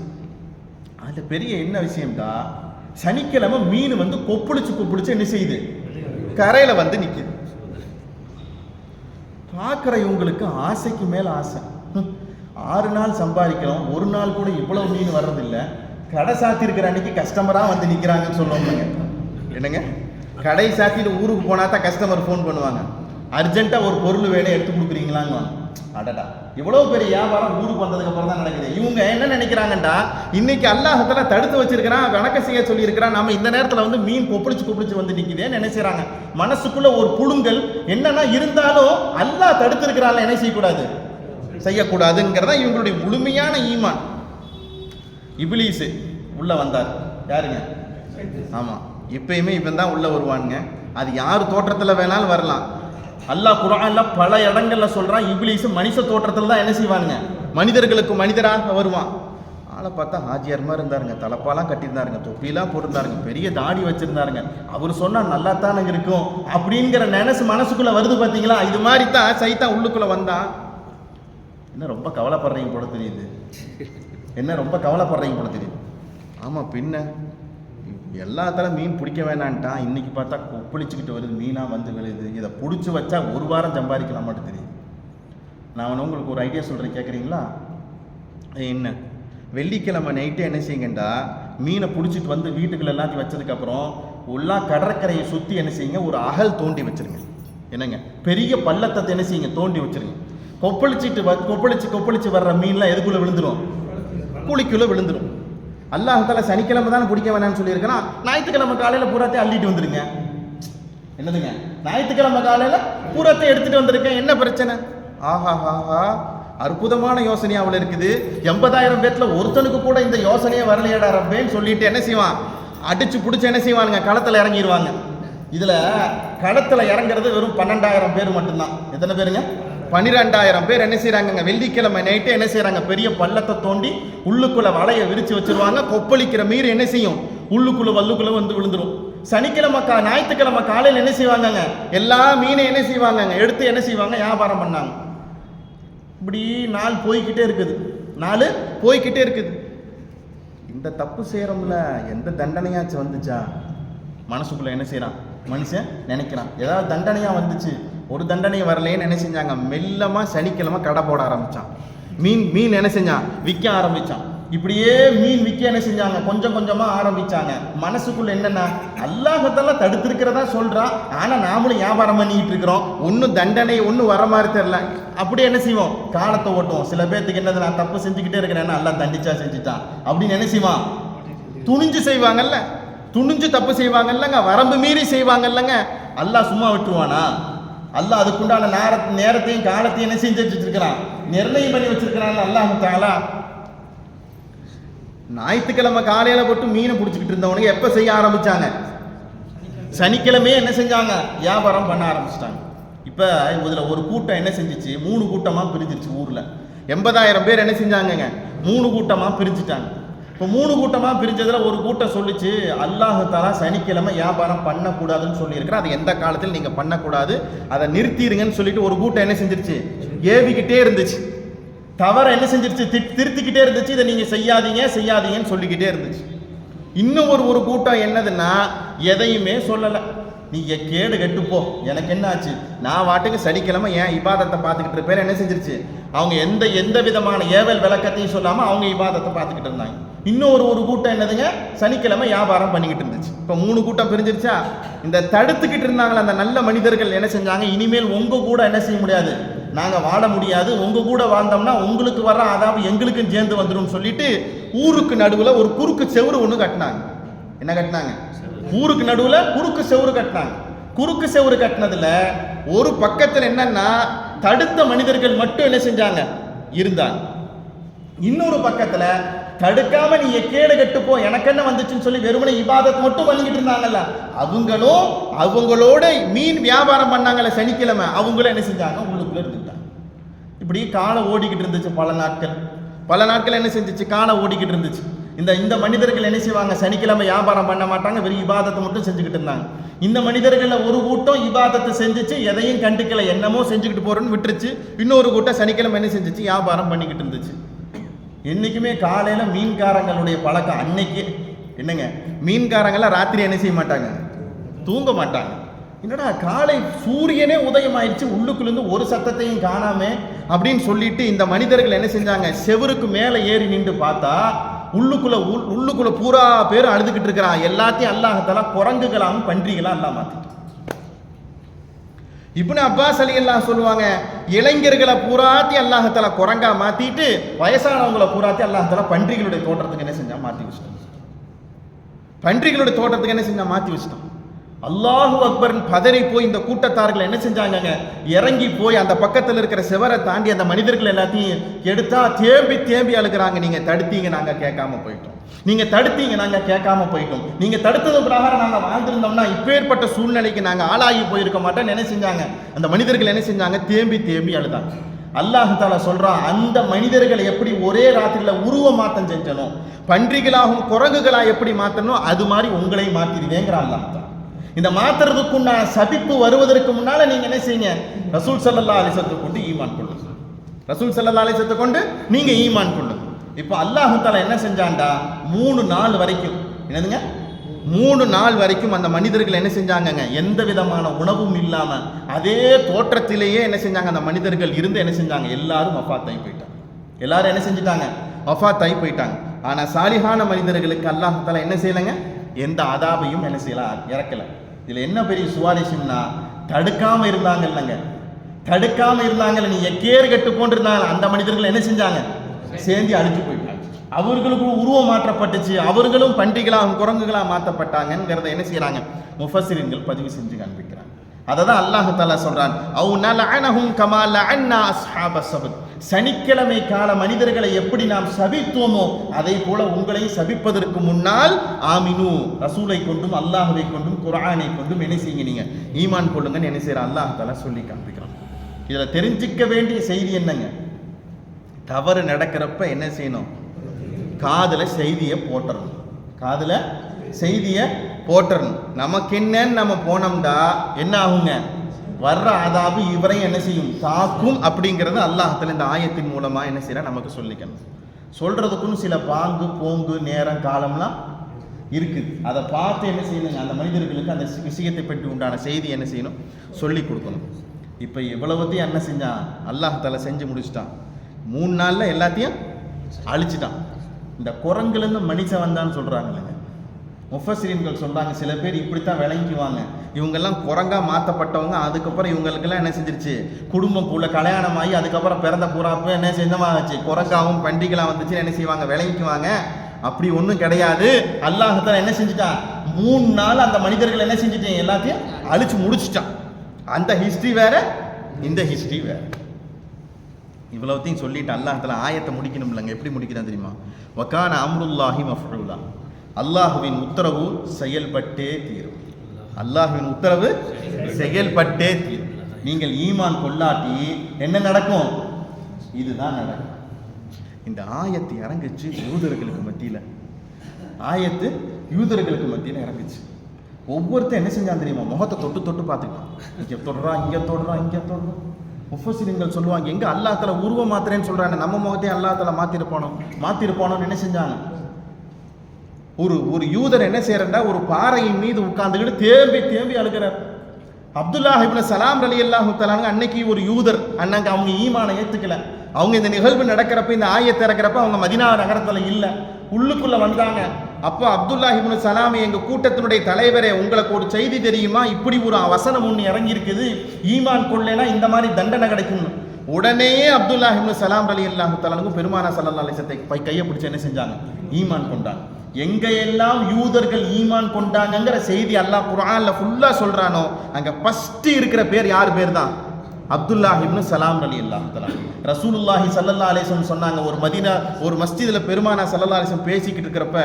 அது பெரிய என்ன விஷயம்டா, சனிக்கிழமை மீன் வந்து கொப்புளிச்சு என்ன செய்யுது, கரையில வந்து நிக்குது. பார்க்குற இவங்களுக்கு ஆசைக்கு மேல ஆசை. 6 நாள் சம்பாதிக்கிறோம், ஒரு நாள் கூட இவ்வளவு மீன் வர்றதில்லை, கடை சாத்தி இருக்கிற அன்னைக்கு கஸ்டமரா வந்து நிக்கிறாங்கன்னு சொல்லுவாங்க. என்னங்க, கடை சாத்திட்டு ஊருக்கு போனா தான் கஸ்டமர் ஃபோன் பண்ணுவாங்க, அர்ஜென்ட்டா ஒரு பொருள் வேணும் எடுத்து கொடுக்குறீங்களான்னு. அடடா, இவ்வளவு பெரிய வியாபாரம் ஊருக்கு வந்ததுக்கு அப்புறம் தான் நடக்குது. இவங்க என்ன நினைக்கிறாங்கண்டா, இன்னைக்கு அல்லாஹ் தஆலா தடுத்து வச்சிருக்கிறான், வணக்கம் செய்ய சொல்லி இருக்கிறான், நம்ம இந்த நேரத்தில் வந்து மீன் கொப்பளிச்சு வந்து நிற்குதேன்னு நினைச்சாங்க. மனசுக்குள்ள ஒரு புழுங்கல் என்னன்னா, இருந்தாலும் அல்லாஹ் தடுத்து இருக்கிறான், என்ன செய்யக்கூடாது, செய்யக்கூடாதுங்கிறதா இவங்களுடைய முழுமையான ஈமான். இப்லீஸ் உள்ள வந்தார். யாருங்க? ஆமா, எப்பயுமே இவன் தான் உள்ள வருவானுங்க. அது யார் தோற்றத்தில் வேணாலும் வரலாம். அல்லாஹ் குர்ஆன்ல பல இடங்கள்ல சொல்றான், இப்லீஸ் மனுஷ தோற்றத்தில் தான் என்ன செய்வானுங்க, மனிதர்களுக்கு மனிதராக வருவான். ஆளை பார்த்தா ஹாஜியார் மாதிரி இருந்தாருங்க, தலப்பாலாம் கட்டியிருந்தாருங்க, தொப்பிலாம் போட்டிருந்தாருங்க, பெரிய தாடி வச்சிருந்தாருங்க. அவர் சொன்னா நல்லா தானங்க இருக்கும் அப்படிங்கிற நினைச்சு மனசுக்குள்ள வருது பார்த்தீங்களா? இது மாதிரி தான் சைத்தான் உள்ளுக்குள்ள வந்தான். என்ன ரொம்ப கவலைப்படுறீங்க போல தெரியுது, என்ன ரொம்ப கவலைப்படுறீங்க போல தெரியுது. ஆமா, பின்ன எல்லாத்தாலும் மீன் பிடிக்க வேணான்ட்டான், இன்னைக்கு பார்த்தா கொப்பளிச்சுக்கிட்டு வருது, மீனாக வந்து விழுது. இதை பிடிச்சி வச்சா ஒரு வாரம் சம்பாதிக்கலாம் மட்டும் தெரியுது. நான் உங்களுக்கு ஒரு ஐடியா சொல்கிறேன், கேட்குறீங்களா? என்ன, வெள்ளிக்கிழமை நைட்டே என்ன செய்யுங்கண்டா, மீனை பிடிச்சிட்டு வந்து வீட்டுக்குள்ள எல்லாத்தையும் வச்சதுக்கப்புறம் எல்லா கடற்கரையை சுற்றி என்ன செய்யுங்க, ஒரு அகல் தோண்டி வச்சுருங்க. என்னங்க, பெரிய பள்ளத்தை என்ன செய்யுங்க, தோண்டி வச்சுருங்க. கொப்பளிச்சு வர்ற மீன்லாம் எதுக்குள்ளே விழுந்துடும்? குழிக்குள்ளே விழுந்துடும். அல்லாஹ் தஆலா சனிக்கிழமை தான் பிடிக்க வேணாம்னு சொல்லியிருக்கிறான், ஞாயிற்றுக்கிழமை காலையில் பூராத்தை அள்ளிட்டு வந்துருங்க. என்னதுங்க, ஞாயிற்றுக்கிழமை காலையில் பூராத்தை எடுத்துட்டு வந்திருக்கேன், என்ன பிரச்சனை? ஆஹா, அற்புதமான யோசனை அவள் இருக்குது. 80,000 பேர்ல ஒருத்தனுக்கு கூட இந்த யோசனையே வரலையடா ரப்பேன்னு சொல்லிட்டு என்ன செய்வான், அடிச்சு பிடிச்சி என்ன செய்வானுங்க, களத்தில் இறங்கிடுவாங்க. இதுல களத்துல இறங்குறது வெறும் 12,000 பேர் மட்டும்தான். எத்தனை பேருங்க? 12,000 பேர் என்ன செய்யறாங்க? வெள்ளிக்கிழமை நைட்டு என்ன செய்யறாங்க? பெரிய பள்ளத்தை தோண்டி உள்ளுக்குள்ள வலையை விரிச்சு வச்சிருவாங்க. கொப்பளிக்கிற மீன் என்ன செய்யும்? உள்ளுக்குள்ள வல்லுக்குள்ள வந்து விழுந்துரும். சனிக்கிழமை ஞாயிற்றுக்கிழமை காலையில் என்ன செய்வாங்க? எல்லா மீனை என்ன செய்வாங்க? எடுத்து என்ன செய்வாங்க? வியாபாரம் பண்ணாங்க. இப்படி நாள் போய்கிட்டே இருக்குது, நாள் போய்கிட்டே இருக்குது. இந்த தப்பு செய்யறோம்ல, எந்த தண்டனையாச்சும் வந்துச்சா? மனசுக்குள்ள என்ன செய்யறான் மனுஷன்? நினைக்கிறான் ஏதாவது தண்டனையா வந்துச்சு. ஒரு தண்டனை வரலைன்னு என்ன செஞ்சாங்க? மெல்லமா சனிக்கிழமை கடை போட ஆரம்பிச்சான். மீன் என்ன செஞ்சான்? விற்க ஆரம்பிச்சான். இப்படியே மீன் விற்க என்ன செஞ்சாங்க? கொஞ்சம் கொஞ்சமா ஆரம்பிச்சாங்க. மனசுக்குள்ள என்னன்னா, அல்லாஹ்தால தடுத்திருக்கிறதா சொல்றான், ஆனா நாமளும் வியாபாரம் பண்ணிட்டு இருக்கிறோம், ஒன்னும் தண்டனை ஒன்னும் வர மாதிரி தெரியல. அப்படி என்ன செய்வோம்? காலத்தை ஓட்டுவோம். சில பேர்த்துக்கு என்னது, நான் தப்பு செஞ்சுக்கிட்டே இருக்கிறேன், அல்லா தண்டிச்சா செஞ்சுட்டான் அப்படின்னு என்ன செய்வான்? துணிஞ்சு செய்வாங்கல்ல, துணிஞ்சு தப்பு செய்வாங்கல்லங்க, வரம்பு மீறி செய்வாங்கல்லங்க. அல்லாஹ் சும்மா விட்டுருவானா? அல்லாஹ் அதுக்குண்டான நேரத்தையும் காலத்தையும் என்ன செஞ்சு வச்சிருக்கிறான்? நிர்ணயம் பண்ணி வச்சிருக்கிறான் அல்லாஹ் தஆலா. ஞாயிற்றுக்கிழமை காலையில போட்டு மீனை பிடிச்சிக்கிட்டு இருந்தவனுக்கு எப்ப செய்ய ஆரம்பிச்சாங்க? சனிக்கிழமையே என்ன செஞ்சாங்க? வியாபாரம் பண்ண ஆரம்பிச்சிட்டாங்க. இப்ப இதுல ஒரு கூட்டம் என்ன செஞ்சிச்சு? 3 கூட்டமா பிரிஞ்சிருச்சு. ஊர்ல 80,000 பேர் என்ன செஞ்சாங்க? 3 கூட்டமா பிரிஞ்சுட்டாங்க. இப்போ 3 கூட்டமா பிரிஞ்சதுல ஒரு கூட்டம் சொல்லிச்சு, அல்லாஹ் தஆலா சனிக்கிழமை வியாபாரம் பண்ணக்கூடாதுன்னு சொல்லியிருக்கிறேன், அது எந்த காலத்தில் நீங்க பண்ணக்கூடாது, அதை நிறுத்திடுங்கன்னு சொல்லிட்டு ஒரு கூட்டம் என்ன செஞ்சிருச்சு? ஏவிக்கிட்டே இருந்துச்சு. தவற என்ன செஞ்சிருச்சு? திருத்திக்கிட்டே இருந்துச்சு. இதை நீங்க செய்யாதீங்கன்னு சொல்லிக்கிட்டே இருந்துச்சு. இன்னும் ஒரு கூட்டம் என்னதுன்னா, எதையுமே சொல்லலை. நீ கேடு கெட்டுப்போ, எனக்கு என்ன ஆச்சு, நான் வாட்டுக்கு சனிக்கிழமை என் இபாதத்தை பார்த்துக்கிட்டு இருப்பேன் என்ன செஞ்சிருச்சு? அவங்க எந்த விதமான ஏவல் விளக்கத்தையும் சொல்லாம அவங்க இபாதத்தை பார்த்துக்கிட்டு இருந்தாங்க. இன்னும் ஒரு கூட்டம் என்னதுங்க? சனிக்கிழமை வியாபாரம் பண்ணிக்கிட்டு இருந்துச்சு. இப்போ 3 கூட்டம் பிரிஞ்சிருச்சா? இந்த தடுத்துக்கிட்டு இருந்தாங்களே அந்த நல்ல மனிதர்கள் என்ன செஞ்சாங்க? இனிமேல் உங்க கூட என்ன செய்ய முடியாது, நாங்க வாழ முடியாது, உங்க கூட வாழ்ந்தோம்னா உங்களுக்கு வர்ற அதாவது எங்களுக்கும் சேர்ந்து வந்துடும் சொல்லிட்டு ஊருக்கு நடுவில் ஒரு குறுக்கு செவுறு ஒன்று கட்டினாங்க. என்ன கட்டினாங்க? ஊருக்கு நடுவில் குறுக்கு செவுறு கட்டினாங்க. குறுக்கு செவுறு கட்டினதுல ஒரு பக்கத்தில் என்னன்னா தடுத்த மனிதர்கள் மட்டும் என்ன செஞ்சாங்க? இருந்தாங்க. இன்னொரு பக்கத்துல தடுக்காம நீ கேடு கட்டுப்போ, எனக்கு என்ன வந்துச்சுன்னு சொல்லி வெறுமனே இபாதத் மட்டும் பண்ணிக்கிட்டு இருந்தாங்கல்ல, அவங்களோட மீன் வியாபாரம் பண்ணாங்கல்ல சனிக்கிழமை, அவங்களும் என்ன செஞ்சாங்க? உள்ளுக்குள்ள இருந்துட்டாங்க. இப்படி காலம் ஓடிக்கிட்டு இருந்துச்சு. பல நாட்கள் என்ன செஞ்சிச்சு? காலம் ஓடிக்கிட்டு இருந்துச்சு. இந்த மனிதர்கள் என்ன செய்வாங்க? சனிக்கிழமை வியாபாரம் பண்ண மாட்டாங்க, வெறும் இபாதத்தை மட்டும் செஞ்சுக்கிட்டு இருந்தாங்க. இந்த மனிதர்கள ஒரு கூட்டம் இபாதத்தை செஞ்சுச்சு, எதையும் கண்டுக்கல, என்னமோ செஞ்சுக்கிட்டு போறோன்னு விட்டுருச்சு. இன்னொரு கூட்டம் சனிக்கிழமை என்ன செஞ்சிச்சு? வியாபாரம் பண்ணிக்கிட்டு இருந்துச்சு. என்னைக்குமே காலையில மீன்காரங்களுடைய பழக்கம் அன்னைக்கு என்னங்க? மீன்காரங்களாம் ராத்திரி என்ன செய்ய மாட்டாங்க? தூங்க மாட்டாங்க. என்னடா காலை சூரியனே உதயம் ஆயிடுச்சு, உள்ளுக்குள்ளேருந்து ஒரு சத்தத்தையும் காணாம அப்படின்னு சொல்லிட்டு இந்த மனிதர்கள் என்ன செஞ்சாங்க? செவருக்கு மேலே ஏறி நின்று பார்த்தா உள்ளுக்குள்ள பூரா பேர் அழுதுகிட்டு இருக்கிறான். எல்லாத்தையும் அல்லாஹ் தஆலா குரங்குகளாகவும் பன்றிகளாம் அல்லாஹ் மாத்திட்டான். இப்னு அப்பாஸ் ரலியல்லாஹு சொல்லுவாங்க, இளைஞர்களை பூராத்தி அல்லாஹ் தஆலா குரங்கா மாத்திட்டு வயசானவங்களை பூராத்தி அல்லாஹ் தஆலா பன்றிகளுடைய தோற்றத்துக்கு என்ன செஞ்சா? மாத்தி வச்சிட்டான். பன்றிகளுடைய தோற்றத்துக்கு என்ன செஞ்சா? மாத்தி வச்சிட்டான். அல்லாஹு அக்பர் பதறி போய் இந்த கூட்டத்தார்கள் என்ன செஞ்சாங்க? இறங்கி போய் அந்த பக்கத்தில் இருக்கிற செவரை தாண்டி அந்த மனிதர்கள் எல்லாத்தையும் எடுத்தா தேம்பி அழுகிறாங்க. நீங்க தடுத்தீங்க, நாங்க கேட்காம போயிட்டோம். நீங்க தடுத்தீங்க, நாங்க கேட்காம போயிட்டோம். நீங்க தடுத்தது பிரகாரம் நாங்க வாழ்ந்திருந்தோம்னா இப்பேற்பட்ட சூழ்நிலைக்கு நாங்க ஆளாகி போயிருக்க மாட்டோம். என்ன செஞ்சாங்க? அந்த மனிதர்கள் என்ன செஞ்சாங்க? தேம்பி அழுதாங்க. அல்லாஹ் தஆலா சொல்றான், அந்த மனிதர்களை எப்படி ஒரே ராத்திரில உருவ மாற்றம் செஞ்சனும், பன்றிகளாகவும் குரங்குகளா எப்படி மாத்தணும், அது மாதிரி உங்களை மாத்திடுவேங்கிறான் அல்லாஹ் தஆலா. இந்த மாத்துறதுக்குண்டான சபிப்பு வருவதற்கு முன்னால நீங்க என்ன செய்யுங்க? ரசூல் ஸல்லல்லாஹு அலைஹி வஸல்லம் கொண்டு ஈமான் கொள்ளுங்க. ரசூல் ஸல்லல்லாஹு அலைஹி வஸல்லம் கொண்டு நீங்க ஈமான் கொள்ளுங்க. இப்போ அல்லாஹ் தஆலா என்ன செஞ்சான்டா? 3 நாள் வரைக்கும் என்னதுங்க? 3 நாள் வரைக்கும் அந்த மனிதர்கள் என்ன செஞ்சாங்கங்க? எந்த விதமான உணவும் இல்லாம அதே தோற்றத்திலேயே என்ன செஞ்சாங்க? அந்த மனிதர்கள் இருந்து என்ன செஞ்சாங்க? எல்லாரும் வஃபாத்தாகி போயிட்டாங்க. எல்லாரும் என்ன செஞ்சிட்டாங்க? வஃபாத்தாகி போயிட்டாங்க. ஆனா சாலிஹான மனிதர்களுக்கு அல்லாஹ் தஆலா என்ன செய்யலைங்க? எந்த அதாபையும் என்ன செய்யலாம்? இறக்கல. இதுல என்ன பெரிய சுவாரஸ்யம்னா, தடுக்காம இருந்தாங்கல்லங்க, நீ எக்கேறு கட்டு போன்றிருந்தாங்க, அந்த மனிதர்கள் என்ன செஞ்சாங்க? சேர்ந்து அழிச்சு போயிட்டாங்க. அவர்களுக்கும் உருவம் மாற்றப்பட்டுச்சு, அவர்களும் பன்றிகளாகவும் குரங்குகளாக மாற்றப்பட்டாங்கிறத என்ன செய்யறாங்க? முஃபஸ்ஸிரீன்கள் பதிவு செஞ்சு காண்பிக்கிறாங்க. அதை தான் அல்லாஹ் தஆலா சொல்றான், அவ் நலஅனஹும் கமா லஅன்னா அஸ்ஹாபஸ் ஸப்த். சனிக்கிழமை கால மனிதர்களை எப்படி நாம் சபித்தோமோ அதே போல உங்களை சபிப்பதற்கு முன்னால் ஆமினு, ரசூலை கொண்டும் அல்லாஹ்வை கொண்டும் குர்ஆனை கொண்டும் என்ன செய்யுங்க, நீங்க ஈமான் கொள்ளுங்கன்னு என்ன செய்யற அல்லாஹ் தஆலா சொல்லி காண்பிக்கிறான். இதுல தெரிஞ்சிக்க வேண்டிய செய்தி என்னங்க, தவறு நடக்கிறப்ப என்ன செய்யணும், காதுல செய்தியை போட்டுறணும், காதுல செய்தியை போட்டுறணும். நமக்கு என்னன்னு நம்ம போனோம்டா என்ன ஆகுங்க, வர்ற அதாபு இவரையும் என்ன செய்யும், தாக்கும். அப்படிங்கிறது அல்லாஹ்தாலா இந்த ஆயத்தின் மூலமா என்ன செய்யற நமக்கு சொல்லிக்கணும். சொல்றதுக்குன்னு சில பாங்கு போங்கு நேரம் காலம்லாம் இருக்குது. அதை பார்த்து என்ன செய்யணுங்க, அந்த மனிதர்களுக்கு அந்த விஷயத்தை பற்றி உண்டான செய்தி என்ன செய்யணும், சொல்லி கொடுக்கணும். இப்போ இவ்வளவுத்தையும் என்ன செஞ்சான், அல்லாஹ்தாலா செஞ்சு முடிச்சுட்டான். 3 நாள்ல எல்லாத்தையும் அழிச்சிட்டான். இந்த குரங்குலேருந்து மனுஷன் வந்தான்னு சொல்றாங்க. முஃபஸ்ஸிரீன்கள் சொல்றாங்க, சில பேர் இப்படித்தான் விளங்கிக்குவாங்க, இவங்கெல்லாம் குரங்கா மாற்றப்பட்டவங்க. அதுக்கப்புறம் இவங்களுக்கெல்லாம் என்ன செஞ்சிருச்சு, குடும்பம் உள்ள கல்யாணம் ஆகி அதுக்கப்புறம் பிறந்த பூராப்பு என்ன செஞ்சமாச்சு, குரங்காவும் பண்டிகைலாம் வந்துச்சுன்னு என்ன செய்வாங்க, விளங்கிக்குவாங்க. அப்படி ஒன்றும் கிடையாது. அல்லாஹ்தாலா என்ன செஞ்சுட்டான், 3 நாள் அந்த மனிதர்கள் என்ன செஞ்சுட்டேன், எல்லாத்தையும் அழிச்சு முடிச்சுட்டான். அந்த ஹிஸ்டரி வேற, இந்த ஹிஸ்டரி வேற. இவ்வளவுத்தையும் சொல்லிட்டு அல்லாஹ்தாலா ஆயத்தை முடிக்கணும் இல்லைங்க. எப்படி முடிக்கிறான் தெரியுமா, வகான அம்ருல்லாஹி மஃஊலா, அல்லாஹுவின் உத்தரவு செயல்பட்டே தீரும். அல்லாஹுவின் உத்தரவு செயல்பட்டே தீரும். நீங்கள் ஈமான் கொள்ளாட்டி என்ன நடக்கும், இதுதான் நடக்கும். இந்த ஆயத்து இறங்குச்சு யூதர்களுக்கு மத்தியில், ஆயத்து யூதர்களுக்கு மத்தியில் இறங்குச்சு. ஒவ்வொருத்தரும் என்ன செஞ்சான் தெரியுமா, முகத்தை தொட்டு தொட்டு பார்த்துக்கலாம், இங்கே தொடுறான், இங்கே தொடுறான், இங்கே தொடுறான். முஃபஸ்ஸிரீன்கள் சொல்லுவாங்க, எங்க அல்லாஹ் தஆலா உருவம் மாத்திரேன்னு சொல்றாங்க, நம்ம முகத்தையும் அல்லாஹ் தஆலா மாத்திருப்பானோன்னு என்ன செஞ்சாங்க. ஒரு யூதர் என்ன செய்யறா, ஒரு பாறையின் மீது உட்கார்ந்துக்கிட்டு தேம்பி தேம்பி அழுகிறார். அப்துல்லாஹ் இப்னு சலாம் ரலியல்லாஹு தஆலா அன்னைக்கு ஒரு யூதர், அன்னைக்கு அவங்க ஈமானை ஏத்துக்கல. அவங்க இந்த நிகழ்வு நடக்கிறப்ப, இந்த ஆயத்து இறக்கிறப்ப அவங்க மதீனா நகரத்துல இல்ல, உள்ளுக்குள்ள வந்தாங்க. அப்போ அப்துல்லாஹ் இப்னு சலாம், எங்க கூட்டத்தினுடைய தலைவரே, உங்களுக்கு ஒரு செய்தி தெரியுமா, இப்படி ஒரு வசனம் ஒன்று இறங்கி இருக்குது, ஈமான் கொள்ளைனா இந்த மாதிரி தண்டனை கிடைக்கும். உடனே அப்துல்லாஹ் இப்னு சலாம் ரலியல்லாஹு தஆலா பெருமானார் ஸல்லல்லாஹு அலைஹி வஸல்லம் கையை பிடிச்சு என்ன செஞ்சாங்க, ஈமான் கொண்டாங்க. எங்க எல்லாம் யூதர்கள் ஈமான் கொண்டாங்கங்கிற செய்தி அல்லாஹ் குர்ஆன்ல ஃபுல்லா சொல்றானோ, அங்க ஃபர்ஸ்ட் இருக்கிற பேர் யார் பேர் தான், அப்துல்லாஹ் இப்னு சலாம் ரலியல்லாஹு தஆலா. ரசூலுல்லாஹி ஸல்லல்லாஹு அலைஹி வஸல்லம் சொன்னாங்க, ஒரு மஸ்ஜிதுல பெருமானார் ஸல்லல்லாஹு அலைஹி வஸல்லம் பேசிக்கிட்டு இருக்கிறப்ப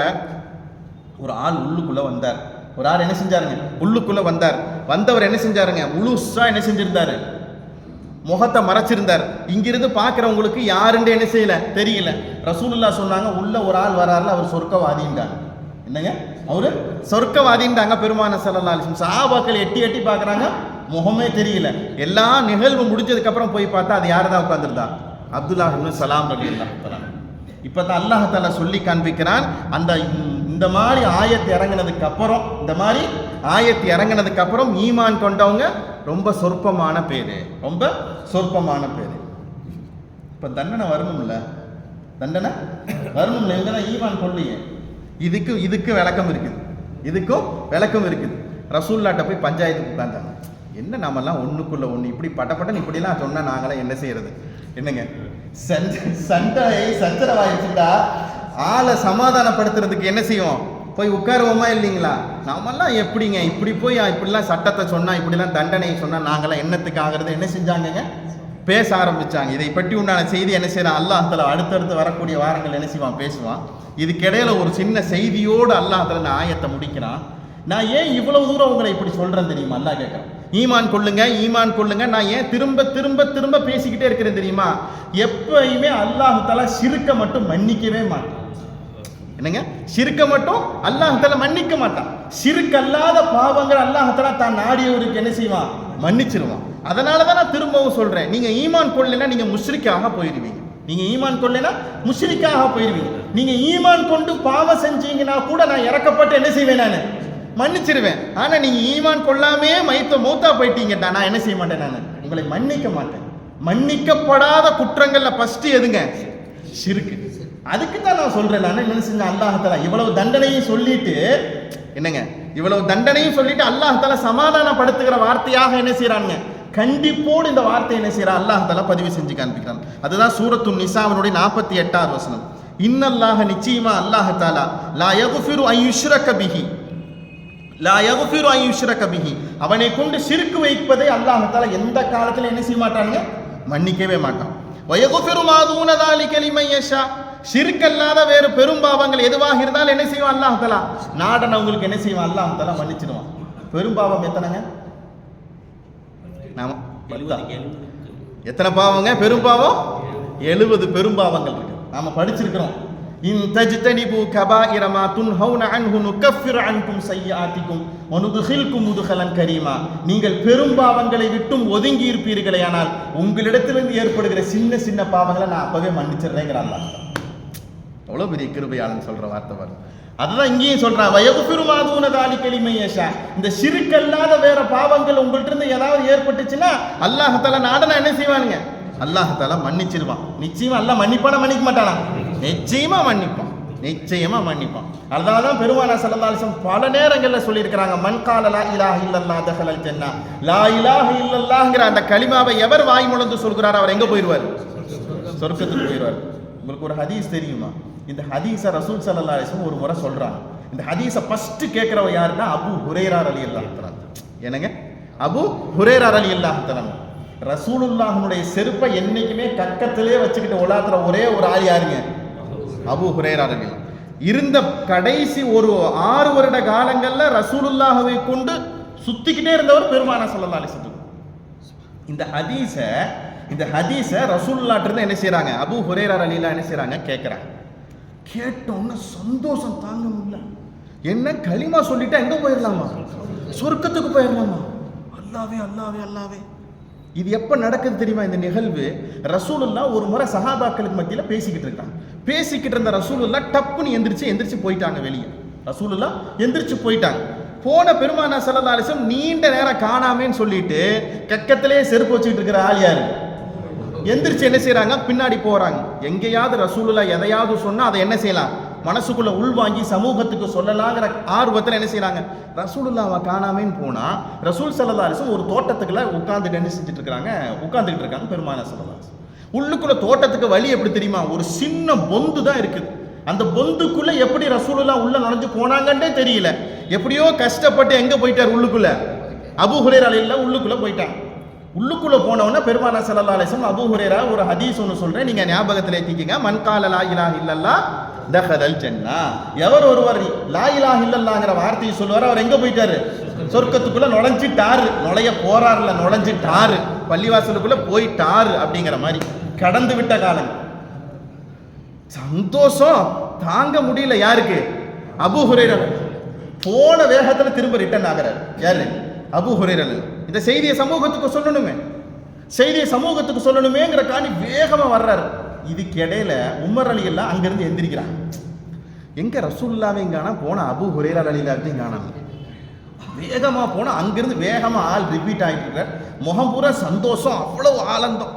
ஒரு ஆள் உள்ளுக்குள்ள வந்தார். ஒரு ஆள் என்ன செஞ்சாருங்க, உள்ளுக்குள்ள வந்தார். வந்தவர் என்ன செஞ்சாருங்க, முழுசா என்ன செஞ்சிருந்தாரு, முகத்தை மறைச்சிருந்தார். இங்கிருந்து பார்க்கிறவங்களுக்கு யாருன்னு என்ன செய்யல, தெரியல. ரசூலுல்லாஹ் சொன்னாங்க, உள்ள ஒரு ஆள் வராருல, அவர் சொர்க்கவாதின்றாங்க. என்னங்க, அவரு சொர்க்கவாதின்றாங்க பெருமானார் ஸல்லல்லாஹு அலைஹி வஸல்லம். சஹாபாக்கள் எட்டி எட்டி பார்க்கறாங்க, முகமே தெரியல. எல்லா நிகழ்வு முடிஞ்சதுக்கு அப்புறம் போய் பார்த்தா அது யாரு தான் உட்கார்ந்திருந்தா, அப்துல்லாஹ் இப்னு சலாம் ரலியல்லாஹு தஆலா. இப்பதான் அல்லாஹ் தஆலா சொல்லி காண்பிக்கிறான், இந்த மாதிரி ஆயத்து இறங்கினதுக்கு அப்புறம், இந்த மாதிரி ஆயத்து இறங்கினதுக்கு அப்புறம் ஈமான் கொண்டவங்க ரொம்ப சொற்பமான பேரு, ரொம்ப சொற்பமான பேரு. இப்ப தண்டனை வரணும்ல, தண்டனை வரணும்ல, இவங்க ஈமான் கொள்ளையே. இதுக்கு விளக்கம் இருக்குது, இதுக்கும் விளக்கம் இருக்குது. ரசூலுல்லாஹ்ட்ட போய் பஞ்சாயத்துக்கு உட்கார்ந்தாங்க. என்ன நாமெல்லாம் ஒண்ணுக்குள்ள ஒண்ணு இப்படி பட்டப்பட்டன்னு இப்படிலாம் சொன்னா நாங்களாம் என்ன செய்யறது, என்னங்க சச்சரவாயிடுச்சுட்டா ஆளை சமாதானப்படுத்துறதுக்கு என்ன செய்வோம், போய் உட்காருவோமா இல்லைங்களா? நாமெல்லாம் எப்படிங்க இப்படி போய் இப்படிலாம் சட்டத்தை சொன்னா, இப்படிலாம் தண்டனை சொன்னா நாங்களாம் என்னத்துக்கு ஆகிறது, என்ன செஞ்சாங்கங்க, பேச ஆரம்பிச்சாங்க. இதை பற்றி உண்டான செய்தி என்ன செய்யறான் அல்லாஹ் தஆலா அடுத்தடுத்து வரக்கூடிய வாரங்கள் என்ன செய்வான், பேசுவான். இதுக்கிடையில ஒரு சின்ன செய்தியோடு அல்லாஹ் தஆலா ஆயத்தை முடிக்கிறான். நான் ஏன் இவ்வளவு தூரம் உங்களை இப்படி சொல்றேன் தெரியுமா, அல்லாஹ் கேட்கறான். ஈமான் கொள்ளுங்க, ஈமான் கொள்ளுங்க. நான் ஏன் திரும்ப திரும்ப திரும்ப பேசிக்கிட்டே இருக்கிறேன் தெரியுமா? எப்பயுமே அல்லாஹ் தஆலா ஷிர்க்க மட்டும் மன்னிக்கவே மாட்டான். என்னங்க, ஷிர்க்க மட்டும் அல்லாஹ் தஆலா மன்னிக்க மாட்டான். ஷிர்க் அல்லாத பாவங்கள் அல்லாஹ் தஆலா தான் நாடியவருக்கு என்ன செய்வான், மன்னிச்சிருவான். அதனால தான் நான் திரும்பவும் சொல்றேன், நீங்க ஈமான் கொள்ளலைன்னா நீங்க முஷ்ரிக்காக போயிடுவீங்க. நீங்க ஈமான் கொள்ளலைன்னா முஷ்ரிக்காக போயிடுவீங்க. நீங்க ஈமான் கொண்டு பாவம் செஞ்சீங்கன்னா கூட நான் இறக்கப்பட்டு என்ன செய்வேன், நான் மன்னிச்சிருவேன். ஆனா நீங்க ஈமான் கொள்ளாமே மௌத்தா போயிட்டீங்கடா, நான் என்ன செய்ய மாட்டேன், நான் உங்களை மன்னிக்க மாட்டேன். மன்னிக்கப்படாத குற்றங்கள்ல ஃபர்ஸ்ட் எதுங்க, ஷிர்க். அதுக்கு தான் நான் சொல்றேன், நான் என்ன செஞ்சேன், அல்லாஹ் தஆலா இவ்வளவு தண்டனையும் சொல்லிட்டு, என்னங்க இவ்வளவு தண்டனையும் சொல்லிட்டு அல்லாஹ் தஆலா சமாதானப்படுத்துகிற வார்த்தையாக என்ன செய்யறாங்க, கண்டிப்போடு இந்த வார்த்தை என்ன செய்யறான் அல்லாஹ் தஆலா பதிவு செஞ்சு காண்பிக்கிறான். அதுதான் சூரத்துன் நிசாவினுடைய 48வது வசனம். இன்னல்லாஹ, நிச்சயமா அல்லாஹ் தஆலா, லா யக்ஃபிரு அன் யுஷ்ரக பிஹி, லா யக்ஃபிரு அன் யுஷ்ரக பிஹி, அவனை கொண்டு ஷிர்க் வைப்பதை அல்லாஹ் தஆலா எந்த காலத்துல என்ன செய்ய மாட்டாங்க, மன்னிக்கவே மாட்டான். வயகுஃபிரு மா தூன ذلك லிமன் யஷா. ஷிர்க் அல்லாத வேறு பெரும் பாவங்கள் எதுவாக இருந்தாலும் என்ன செய்வான் அல்லாஹ் தஆலா? நாடன உங்களுக்கு என்ன செய்வான் அல்லாஹ் தஆலா மன்னிச்சிடுவான். பெரும் பாவம் எத்தனைங்க? நாம எத்தனை பாவங்க? பெரும் பாவம் 70 பெரும் பாவங்கள் இருக்கு. நாம படிச்சிருக்கிறோம். இன் தஜ்தனிபு கபாயிர மா துன்ஹவுன அன்ஹு நுகஃபிர் அன்கும் ஸய்யிஆத்திக்கும் வ நுத்கில்கும் முத்கலன் கரீமா. நீங்கள் பெரும் பாவங்களை விட்டும் ஒதுங்கி இருப்பீர்களே, ஆனால் உங்களிடத்திலிருந்து ஏற்படுகிற சின்ன சின்ன பாவங்களை நான் அப்பவே மன்னிச்சிடுறேங்கிற அல்லாஹ். எவ்வளவு பெரிய கிருபையாளன் சொல்ற வார்த்தை பாருங்க. அதுதான் இங்கேயும் சொல்றான், வயகுஃபிரு மா தூன ذلك லிமன் யஷா. இந்த ஷிர்க் அல்லாத வேற பாவங்கள் உங்கள்ட்ட இருந்து ஏதாவது ஏற்பட்டுச்சுன்னா அல்லாஹ் தஆலா நாடனா என்ன செய்வானுங்க? அல்லாஹ் தஆலா மன்னிச்சிருவான். நிச்சயமா அல்லாஹ் மன்னிப்பானா மன்னிக்க மாட்டானா? நிச்சயமா மன்னிப்பான், நிச்சயமா மன்னிப்பான். அதனாலதான் பெருமானார் ஸல்லல்லாஹு அலைஹி வஸல்லம் பல நேரங்கள்ல சொல்லியிருக்கிறாங்க, மன் கால லா இலாஹ இல்லல்லாஹ் தஹலல் ஜன்னah. லா இலாஹ இல்லல்லாஹ்ங்கற அந்த கலிமாவை எவர் வாய் முழந்து சொல்கிறாரோ அவர் எங்க போயிடுவார்? சொர்க்கத்துக்கு போயிடுவார். உங்களுக்கு ஒரு ஹதீஸ் தெரியுமா? இந்த ஹதீஸை ரசூல் ஸல்லல்லாஹு அலைஹி வஸல்லம் ஒரு முறை சொல்றாங்க. இந்த ஹதீஸை ஃபர்ஸ்ட் கேட்கிறவ யாருன்னா அபூ ஹுரைரா ரலியல்லாஹு தஆலா. என்னங்க? அபூ ஹுரைரா ரலியல்லாஹு தஆலா. ரசூலுல்லாஹ்வுடைய செருப்பை என்னைக்குமே கக்கத்திலே வச்சுக்கிட்டு உலாத்துற ஒரே ஒரு ஆள் யாருங்க? அபூ ஹுரைரா ரலியல்லாஹு. இருந்த கடைசி ஒரு 6 வருட காலங்கள்ல ரசூலுல்லாஹ்வை கொண்டு சுத்திக்கிட்டே இருந்தவர் பெருமானார் ஸல்லல்லாஹு அலைஹி வஸல்லம். இந்த ஹதீஸை ரசூலுல்லாஹ் இருந்து என்ன செய்றாங்க? அபூ ஹுரைரா ரலியல்லாஹு என்ன செய்றாங்க? கேட்கறாங்க. கேட்டோன்னு சந்தோஷம் தாங்க முடியல. என்ன களிமா சொல்லிட்டா எங்க போயிடலாமா? சொர்க்கத்துக்கு போயிடலாமா? அல்லாவே அல்லாவே அல்லாவே. இது எப்ப நடக்குது தெரியுமா? இந்த நிகழ்வு ரசூலுல்லாஹ் ஒரு முறை சஹாபாக்களுக்கு மத்தியில பேசிக்கிட்டு இருந்த ரசூலுல்லாஹ் டப்புன்னு எந்திரிச்சு போயிட்டாங்க வெளியே. ரசூலுல்லாஹ் எந்திரிச்சு போயிட்டாங்க. போன பெருமானார் ஸல்லல்லாஹு அலைஹி வஸல்லம் நீண்ட நேரம் காணாமேன்னு சொல்லிட்டு கக்கத்திலே செருப்பு வச்சுக்கிட்டு இருக்கிற ஆள் யாரு? எந்திரிச்சு என்ன செய்யறாங்க? பின்னாடி போறாங்க. எங்கேயாவது ரசூலுல்லாஹ் எதையாவது சொன்னா அதை என்ன செய்யலாம்? மனசுக்குள்ள உள்வாங்கி சமூகத்துக்கு சொல்லலாங்கிற ஆர்வத்தில் என்ன செய்யறாங்க? ரசூலுல்லாஹ்வை காணாமேன்னு போனா ரசூல் ஸல்லல்லாஹு அலைஹி வஸல்லம் ஒரு தோட்டத்துக்குள்ள உட்கார்ந்துட்டு என்ன செஞ்சுட்டு இருக்காங்க பெருமானார் ஸல்லல்லாஹு அலைஹி வஸல்லம். உள்ளுக்குள்ள தோட்டத்துக்கு வழி எப்படி தெரியுமா? ஒரு சின்ன பொந்து தான் இருக்குது. அந்த பொந்துக்குள்ள எப்படி ரசூலுல்லாஹ் உள்ள நுழைஞ்சு போனாங்கன்னே தெரியல. எப்படியோ கஷ்டப்பட்டு எங்க போயிட்டார்? உள்ளுக்குள்ள. அபூ ஹுரைரா ரலியல்லாஹு உள்ளுக்குள்ள போயிட்டாங்க. உள்ளுக்குள்ள போனவன பெருமானார் ஸல்லல்லாஹு அலைஹி வஸல்லம் அபூ ஹுரைரா ஒரு ஹதீஸ் ஒன்று சொல்றேன், நீங்க ஞாபகத்தில் ஏத்திக்கங்க. மன் கால லா இலாஹ இல்லல்லாஹ் தஹலல் ஜன்னah. எவர் ஒருவர் லா இலாஹ இல்லல்லாஹ்ங்கற வார்த்தையை சொல்வார் அவர் எங்க போயிட்டாரு? சொர்க்கத்துக்குள்ள நுழைய போறாருல, நுழைஞ்சிட்டாரு, பள்ளிவாசலுக்குள்ள போயிட்டாரு அப்படிங்கிற மாதிரி கடந்து விட்ட காலம். சந்தோஷம் தாங்க முடியல. யாருக்கு? அபூ ஹுரைரா. போன வேகத்துல திரும்ப ரிட்டர்ன் ஆகிறார். யாரு? அபூ ஹுரைரா. இந்த செய்தியை சமூகத்துக்கு சொல்லணுமேங்கிற காணி வேகமா வர்றாரு. இதுக்கு இடையில உமர் ரலியல்லாஹு அங்கிருந்து எந்திரிக்கிறாங்க. எங்க ரசூலுல்லாஹ்வையும் காணோம், போன அபூ ஹுரைரா ரலியல்லாஹுவையும் காணோம். வேகமா போனா அங்கிருந்து வேகமா ஆள் ரிப்பீட் ஆகிட்டு இருக்கார். முகம் பூரா சந்தோஷம், அவ்வளவு ஆனந்தம்.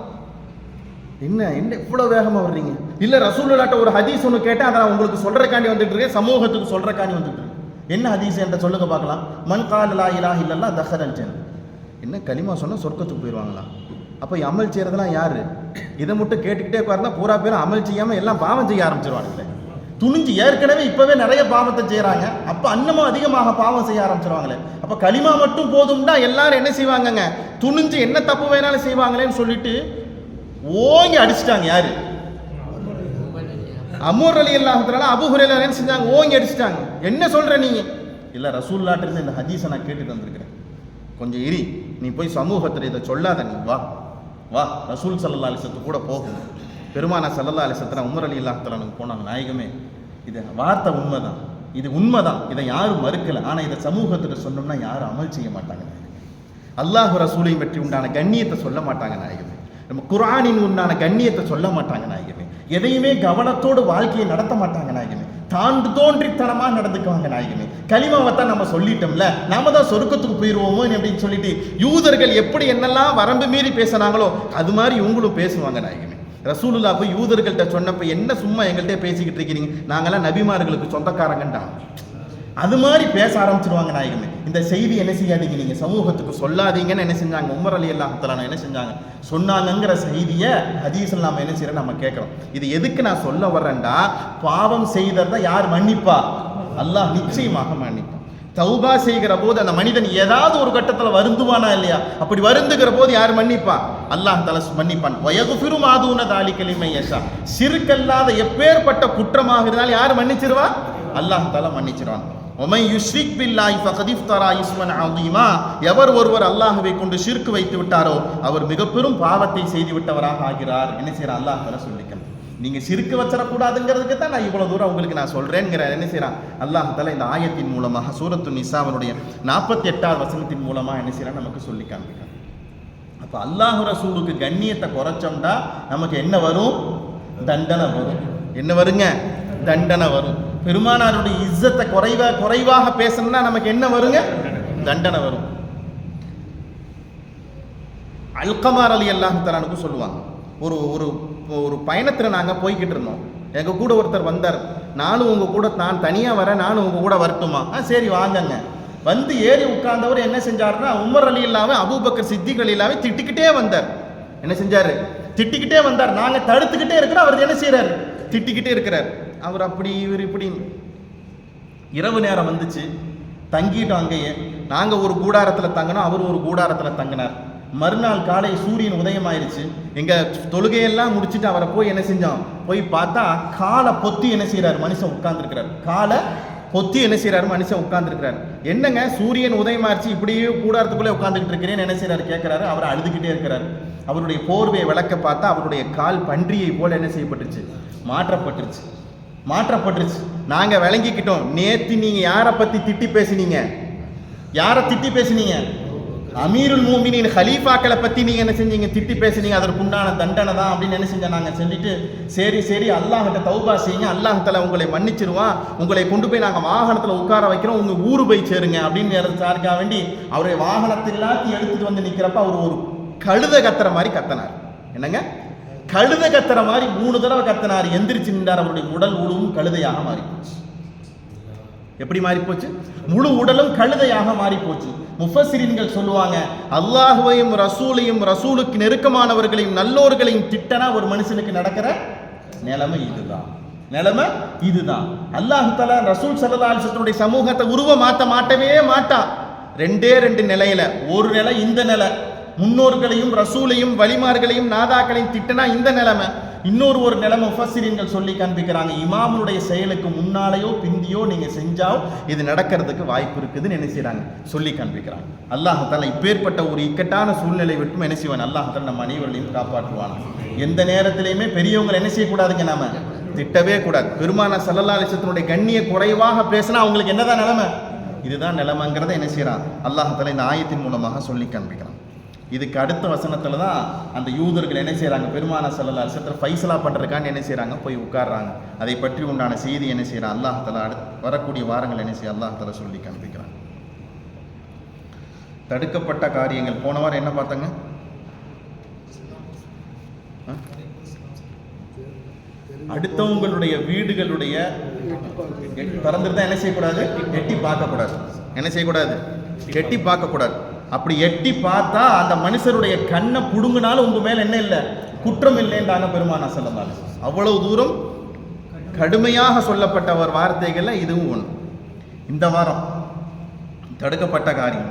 என்ன இவ்வளவு வேகமா வர்றீங்க? இல்ல ரசூலுல்லாஹ்ட்ட ஒரு ஹதீஸ் ஒன்று கேட்டேன், அதை நான் உங்களுக்கு சொல்றக்காண்டி வந்துட்டு இருக்கேன், சமூகத்துக்கு சொல்றக்காண்டி வந்துட்டு இருக்கேன். என்ன ஹதீஸ் என்ற சொல்லுங்க பார்க்கலாம். மன் கால லா இலாஹ இல்லல்லாஹ் தஹலல் ஜன்னah. என்ன களிமா சொன்னா சொர்க்கத்துக்கு போயிடுவாங்களா? அப்போ அமல் செய்யறதெல்லாம் யாரு? இதை மட்டும் கேட்டுக்கிட்டே உட்கார்ந்தா பூரா பேரும் அமல் செய்யாம எல்லாம் பாவம் செய்ய ஆரம்பிச்சிருவாங்களே. துணிஞ்சு ஏற்கனவே இப்பவே நிறைய பாவத்தை செய்யறாங்க, அப்ப அன்னமும் அதிகமாக பாவம் செய்ய ஆரம்பிச்சிருவாங்களே. அப்ப களிமா மட்டும் போதும்னா எல்லாரும் என்ன செய்வாங்கங்க? துணிஞ்சு என்ன தப்பு வேணாலும் செய்வாங்களேன்னு சொல்லிட்டு ஓங்கி அடிச்சிட்டாங்க. யாரு? உமர் ரலியல்லாஹு தஆலா அபூ ஹுரைரா என்ன செஞ்சாங்க? ஓங்கி அடிச்சிட்டாங்க. என்ன சொல்ற நீங்க? இல்ல ரசூலுல்லாஹ்ட்ட இருந்து இந்த ஹதீஸை நான் கேட்டுட்டு வந்திருக்கிறேன், கொஞ்சம் இரு, நீ போய் சமூகத்தில் இதை சொல்லாத, நீ வா ரசூல் ஸல்லல்லாஹு அலைஹி வஸல்லம் கூட போகும். பெருமானார் ஸல்லல்லாஹு அலைஹி வஸல்லம் உமர் ரலியல்லாஹு தஆலா போனாங்க. நாயகமே, இது வார்த்தை உண்மைதான், இது உண்மைதான், இதை யாரும் மறுக்கல. ஆனால் இதை சமூகத்தில் சொன்னோம்னா யாரும் அமல் செய்ய மாட்டாங்க. அல்லாஹ் ரசூலை பற்றி உண்டான கண்ணியத்தை சொல்ல மாட்டாங்க நாயகமே. நம்ம குர்ஆனின் உண்டான கண்ணியத்தை சொல்ல மாட்டாங்க நாயகமே. எதையுமே கவனத்தோடு வாழ்க்கையை நடத்த மாட்டாங்க நாயகமே. தோன்றித்தனமா நடந்துக்குவாங்க நாயகமே. கலிமாவை தான் நம்ம சொல்லிட்டோம்ல, நாம தான் சொர்க்கத்துக்கு போயிடுவோமோ அப்படின்னு சொல்லிட்டு யூதர்கள் எப்படி என்னெல்லாம் வரம்பு மீறி பேசினாங்களோ அது மாதிரி இவங்களும் பேசுவாங்க நாயகமே. ரசூலுல்லாஹ் போய் யூதர்கள்ட்ட சொன்னப்ப என்ன சும்மா எங்கள்கிட்ட பேசிக்கிட்டு இருக்கிறீங்க, நாங்களாம் நபிமார்களுக்கு சொந்தக்காரங்கண்டா, அது மாதிரி பேச ஆரம்பிச்சிருவாங்க நாயகமே. இந்த செய்தி என்ன செய்யாதீங்க, நீங்க சமூகத்துக்கு சொல்லாதீங்கன்னு என்ன செஞ்சாங்க? உமர் ரலியல்லாஹு தஆலா என்ன செஞ்சாங்க? சொன்னாங்கங்கிற செய்தியை ஹதீஸ்ல நாம என்ன செய்யறோம்? நம்ம கேட்கிறோம். இது எதுக்கு நான் சொல்ல வர்றேன்டா, பாவம் செய்ததை யார் மன்னிப்பா? அல்லாஹ் நிச்சயமாக மன்னிப்பான். தௌபா செய்கிற போது அந்த மனிதன் ஏதாவது ஒரு கட்டத்தில் வருந்துவானா இல்லையா? அப்படி வருந்துகிற போது யார் மன்னிப்பா? அல்லாஹ் தஆலா மன்னிப்பான். வயகுஃபிரு மா தூன தாலிக லிமன் யஷா. ஷிர்கல்லாத எப்பேற்பட்ட குற்றமாக இருந்தாலும் யார் மன்னிச்சிருவா? அல்லாஹ் தஆலா மன்னிச்சிருவான். ஒமை யுஷ்ரிக் பில்லாஹி ஃபகத் இஃப்தரா இஸ்மன் அதீமா. எவர் ஒருவர் அல்லாஹ்வை கொண்டு ஷிர்க் வைத்து விட்டாரோ அவர் மிக பெரும் பாவத்தை செய்து விட்டவராக ஆகிறார். என்ன செய்யறான்? அல்லாஹ் தஆலா சொல்லிக்கிறான். நீங்க ஷிர்க் வச்சிடக்கூடாதுங்கிறதுக்கு தான் நான் இவ்வளவு தூரம் உங்களுக்கு நான் சொல்றேன்ங்கிற. என்ன செய்யறான்? அல்லாஹ் தஆலா இந்த ஆயத்தின் மூலமாக சூரத்து நிசாவுடைய 48வது வசனத்தின் மூலமா என்ன செய்யறான்? நமக்கு சொல்லி காண்பிக்கிறான். அப்ப அல்லாஹ் ரசூலுக்கு கண்ணியத்தை குறைச்சோம்னா நமக்கு என்ன வரும்? தண்டனை வரும். என்ன வருங்க? தண்டனை வரும். பெருமானாருடைய இஸ்ஸத்தை குறைவாக பேசணும்னா நமக்கு என்ன வருங்க? தண்டனை வரும். அல்கமா ரலியல்லாஹு தஆலாவுக்கு சொல்லுவாங்க, ஒரு ஒரு ஒரு பயணத்தில் நாங்கள் போய்கிட்டு இருந்தோம். எங்கள் கூட ஒருத்தர் வந்தார். நானும் உங்கள் கூட, நான் தனியாக வரேன், நானும் உங்கள் கூட வரட்டுமா? சரி வாங்கங்க. வந்து ஏறி உட்கார்ந்தவர் என்ன செஞ்சாருன்னா, உமர் ரலியல்லாஹு அபூபக்கர் சித்திக் ரலியல்லாஹு திட்டிக்கிட்டே வந்தார். என்ன செஞ்சாரு? திட்டிக்கிட்டே வந்தார். நாங்கள் தடுத்துக்கிட்டே இருக்கிறோம். அவர் என்ன செய்யறாரு? திட்டிக்கிட்டே இருக்கிறார். அவர் அப்படி இவர் இப்படி. இரவு நேரம் வந்துச்சு, தங்கிட்டோம் அங்கேயே. நாங்கள் ஒரு கூடாரத்தில் தங்கினோம், அவர் ஒரு கூடாரத்தில் தங்கினார். மறுநாள் காலை சூரியன் உதயம் ஆயிடுச்சு. எங்கள் தொழுகையெல்லாம் முடிச்சுட்டு அவரை போய் என்ன செஞ்சோம்? போய் பார்த்தா காலை பொத்தி என்ன செய்கிறார்? மனுஷன் உட்கார்ந்துருக்கிறார். காலை பொத்தி என்ன செய்கிறாரு? மனுஷன் உட்கார்ந்துருக்கிறார். என்னங்க சூரியன் உதயமாயிருச்சு, இப்படியே கூடாரத்துக்குள்ளே உட்காந்துக்கிட்டு இருக்கிறேன்னு என்ன செய்கிறாரு? கேட்குறாரு. அவர் அழுதுகிட்டே இருக்கிறார். அவருடைய போர்வையை விளக்க பார்த்தா அவருடைய கால் பன்றியை போல என்ன செய்யப்பட்டுருச்சு? மாற்றப்பட்டுருச்சு. நாங்கள் விளங்கிக்கிட்டோம். நேற்று நீங்கள் யாரை பற்றி திட்டி பேசினீங்க? யாரை திட்டி பேசினீங்க? அமீருல் மூமினின் ஹலீஃபாக்களை பற்றி நீங்கள் என்ன செஞ்சீங்க? திட்டி பேசுனீங்க. அதற்கு உண்டான தண்டனை தான் அப்படின்னு என்ன செஞ்சோம்? நாங்கள் சொல்லிட்டு சரி அல்லாஹ்கிட்ட தௌபா செய்யுங்க, அல்லாஹ் தஆலா உங்களை மன்னிச்சிருவான், உங்களை கொண்டு போய் நாங்கள் வாகனத்தில் உட்கார வைக்கிறோம், உங்கள் ஊரு போய் சேருங்க அப்படின்னு சாருக்கா வேண்டி அவருடைய வாகனத்தில் எல்லாத்தையும் எடுத்துட்டு வந்து நிற்கிறப்ப அவர் ஒரு கழுத கத்துற மாதிரி கத்தினார். என்னங்க? கழுத கத்துற மாதிரி 3 தடவை கத்தினார். எந்திரிச்சு நின்றார். அவருடைய உடல் முழுவும் கழுதையாக மாறி போச்சு. எப்படி மாறி போச்சு? முழு உடலும் கழுதையாக மாறி போச்சு. முஃபஸ்ஸிரீன்கள் சொல்லுவாங்க, அல்லாஹ்வையும் ரசூலையும் ரசூலுக்கு நெருக்கமானவர்களையும் நல்லோர்களையும் திட்டனா ஒரு மனுஷனுக்கு நடக்கிற நிலைமை இதுதான். அல்லாஹ் தஆலா ரசூல் ஸல்லல்லாஹு அலைஹி வஸல்லம் சமூகத்தை மாட்டவே மாட்டான். 2 நிலையில, ஒரு நிலை இந்த நிலை, முன்னோர்களையும் ரசூலையும் வலிமார்களையும் நாதாக்களையும் திட்டனா இந்த நிலைமை. இன்னொரு நிலைமை முஃபஸ்ஸிரீன்கள் சொல்லி காண்பிக்கிறாங்க, இமாமுடைய செயலுக்கு முன்னாலேயோ பிந்தியோ நீங்க செஞ்சால் இது நடக்கிறதுக்கு வாய்ப்பு இருக்குதுன்னு என்ன செய்யறாங்க? சொல்லி காண்பிக்கிறாங்க. அல்லாஹ் தஆலா இப்பேற்பட்ட ஒரு இக்கட்டான சூழ்நிலை விட்டும் என்ன செய்வான்? அல்லாஹ் தஆலா நம்ம அனைவரையும் காப்பாற்றுவான். எந்த நேரத்திலையுமே பெரியவங்களை என்ன செய்யக்கூடாதுங்க? நாம திட்டவே கூடாது. பெருமானார் ஸல்லல்லாஹு அலைஹி வஸல்லம் கண்ணிய குறைவாக பேசினா அவங்களுக்கு என்னதான் நிலைமை? இதுதான் நிலைமைங்கிறத என்ன செய்யறான்? அல்லாஹ் தஆலா இந்த ஆயத்தின் மூலமாக சொல்லி காண்பிக்கிறான். இதுக்கு அடுத்த வசனத்துல தான் அந்த யூதர்கள் என்ன செய்யறாங்க? பெருமானார் ஸல்லல்லாஹு அலைஹி வஸல்லம் ஃபைசலா பண்றதுக்கான என்ன செய்யறாங்க? போய் உட்கார்றாங்க. அதை பற்றி உண்டான செய்தி என்ன செய்யறான்? அல்லாஹ் தஆலா வரக்கூடிய வாரங்கள் என்ன செய்ய அல்லாஹ் தஆலா சொல்லி காண்பிக்கிறான். தடுக்கப்பட்ட காரியங்கள் போன வாரம் என்ன பார்த்தாங்க? அடுத்தவங்களுடைய வீடுகளுடைய திறந்துட்டு என்ன செய்யக்கூடாது? எட்டி பார்க்கக்கூடாது. என்ன செய்யக்கூடாது? எட்டி பார்க்கக்கூடாது. அப்படி எட்டி பார்த்தா அந்த மனுஷருடைய கண்ணை புடுங்கினாலும் உங்க மேல என்ன இல்லை? குற்றம் இல்லைன்றாங்க பெருமானார் ஸல்லல்லாஹு அலைஹி வஸல்லம். அவ்வளவு தூரம் கடுமையாக சொல்லப்பட்ட ஒரு வார்த்தைகள்ல இதுவும் ஒன்று. இந்த வாரம் தடுக்கப்பட்ட காரியம்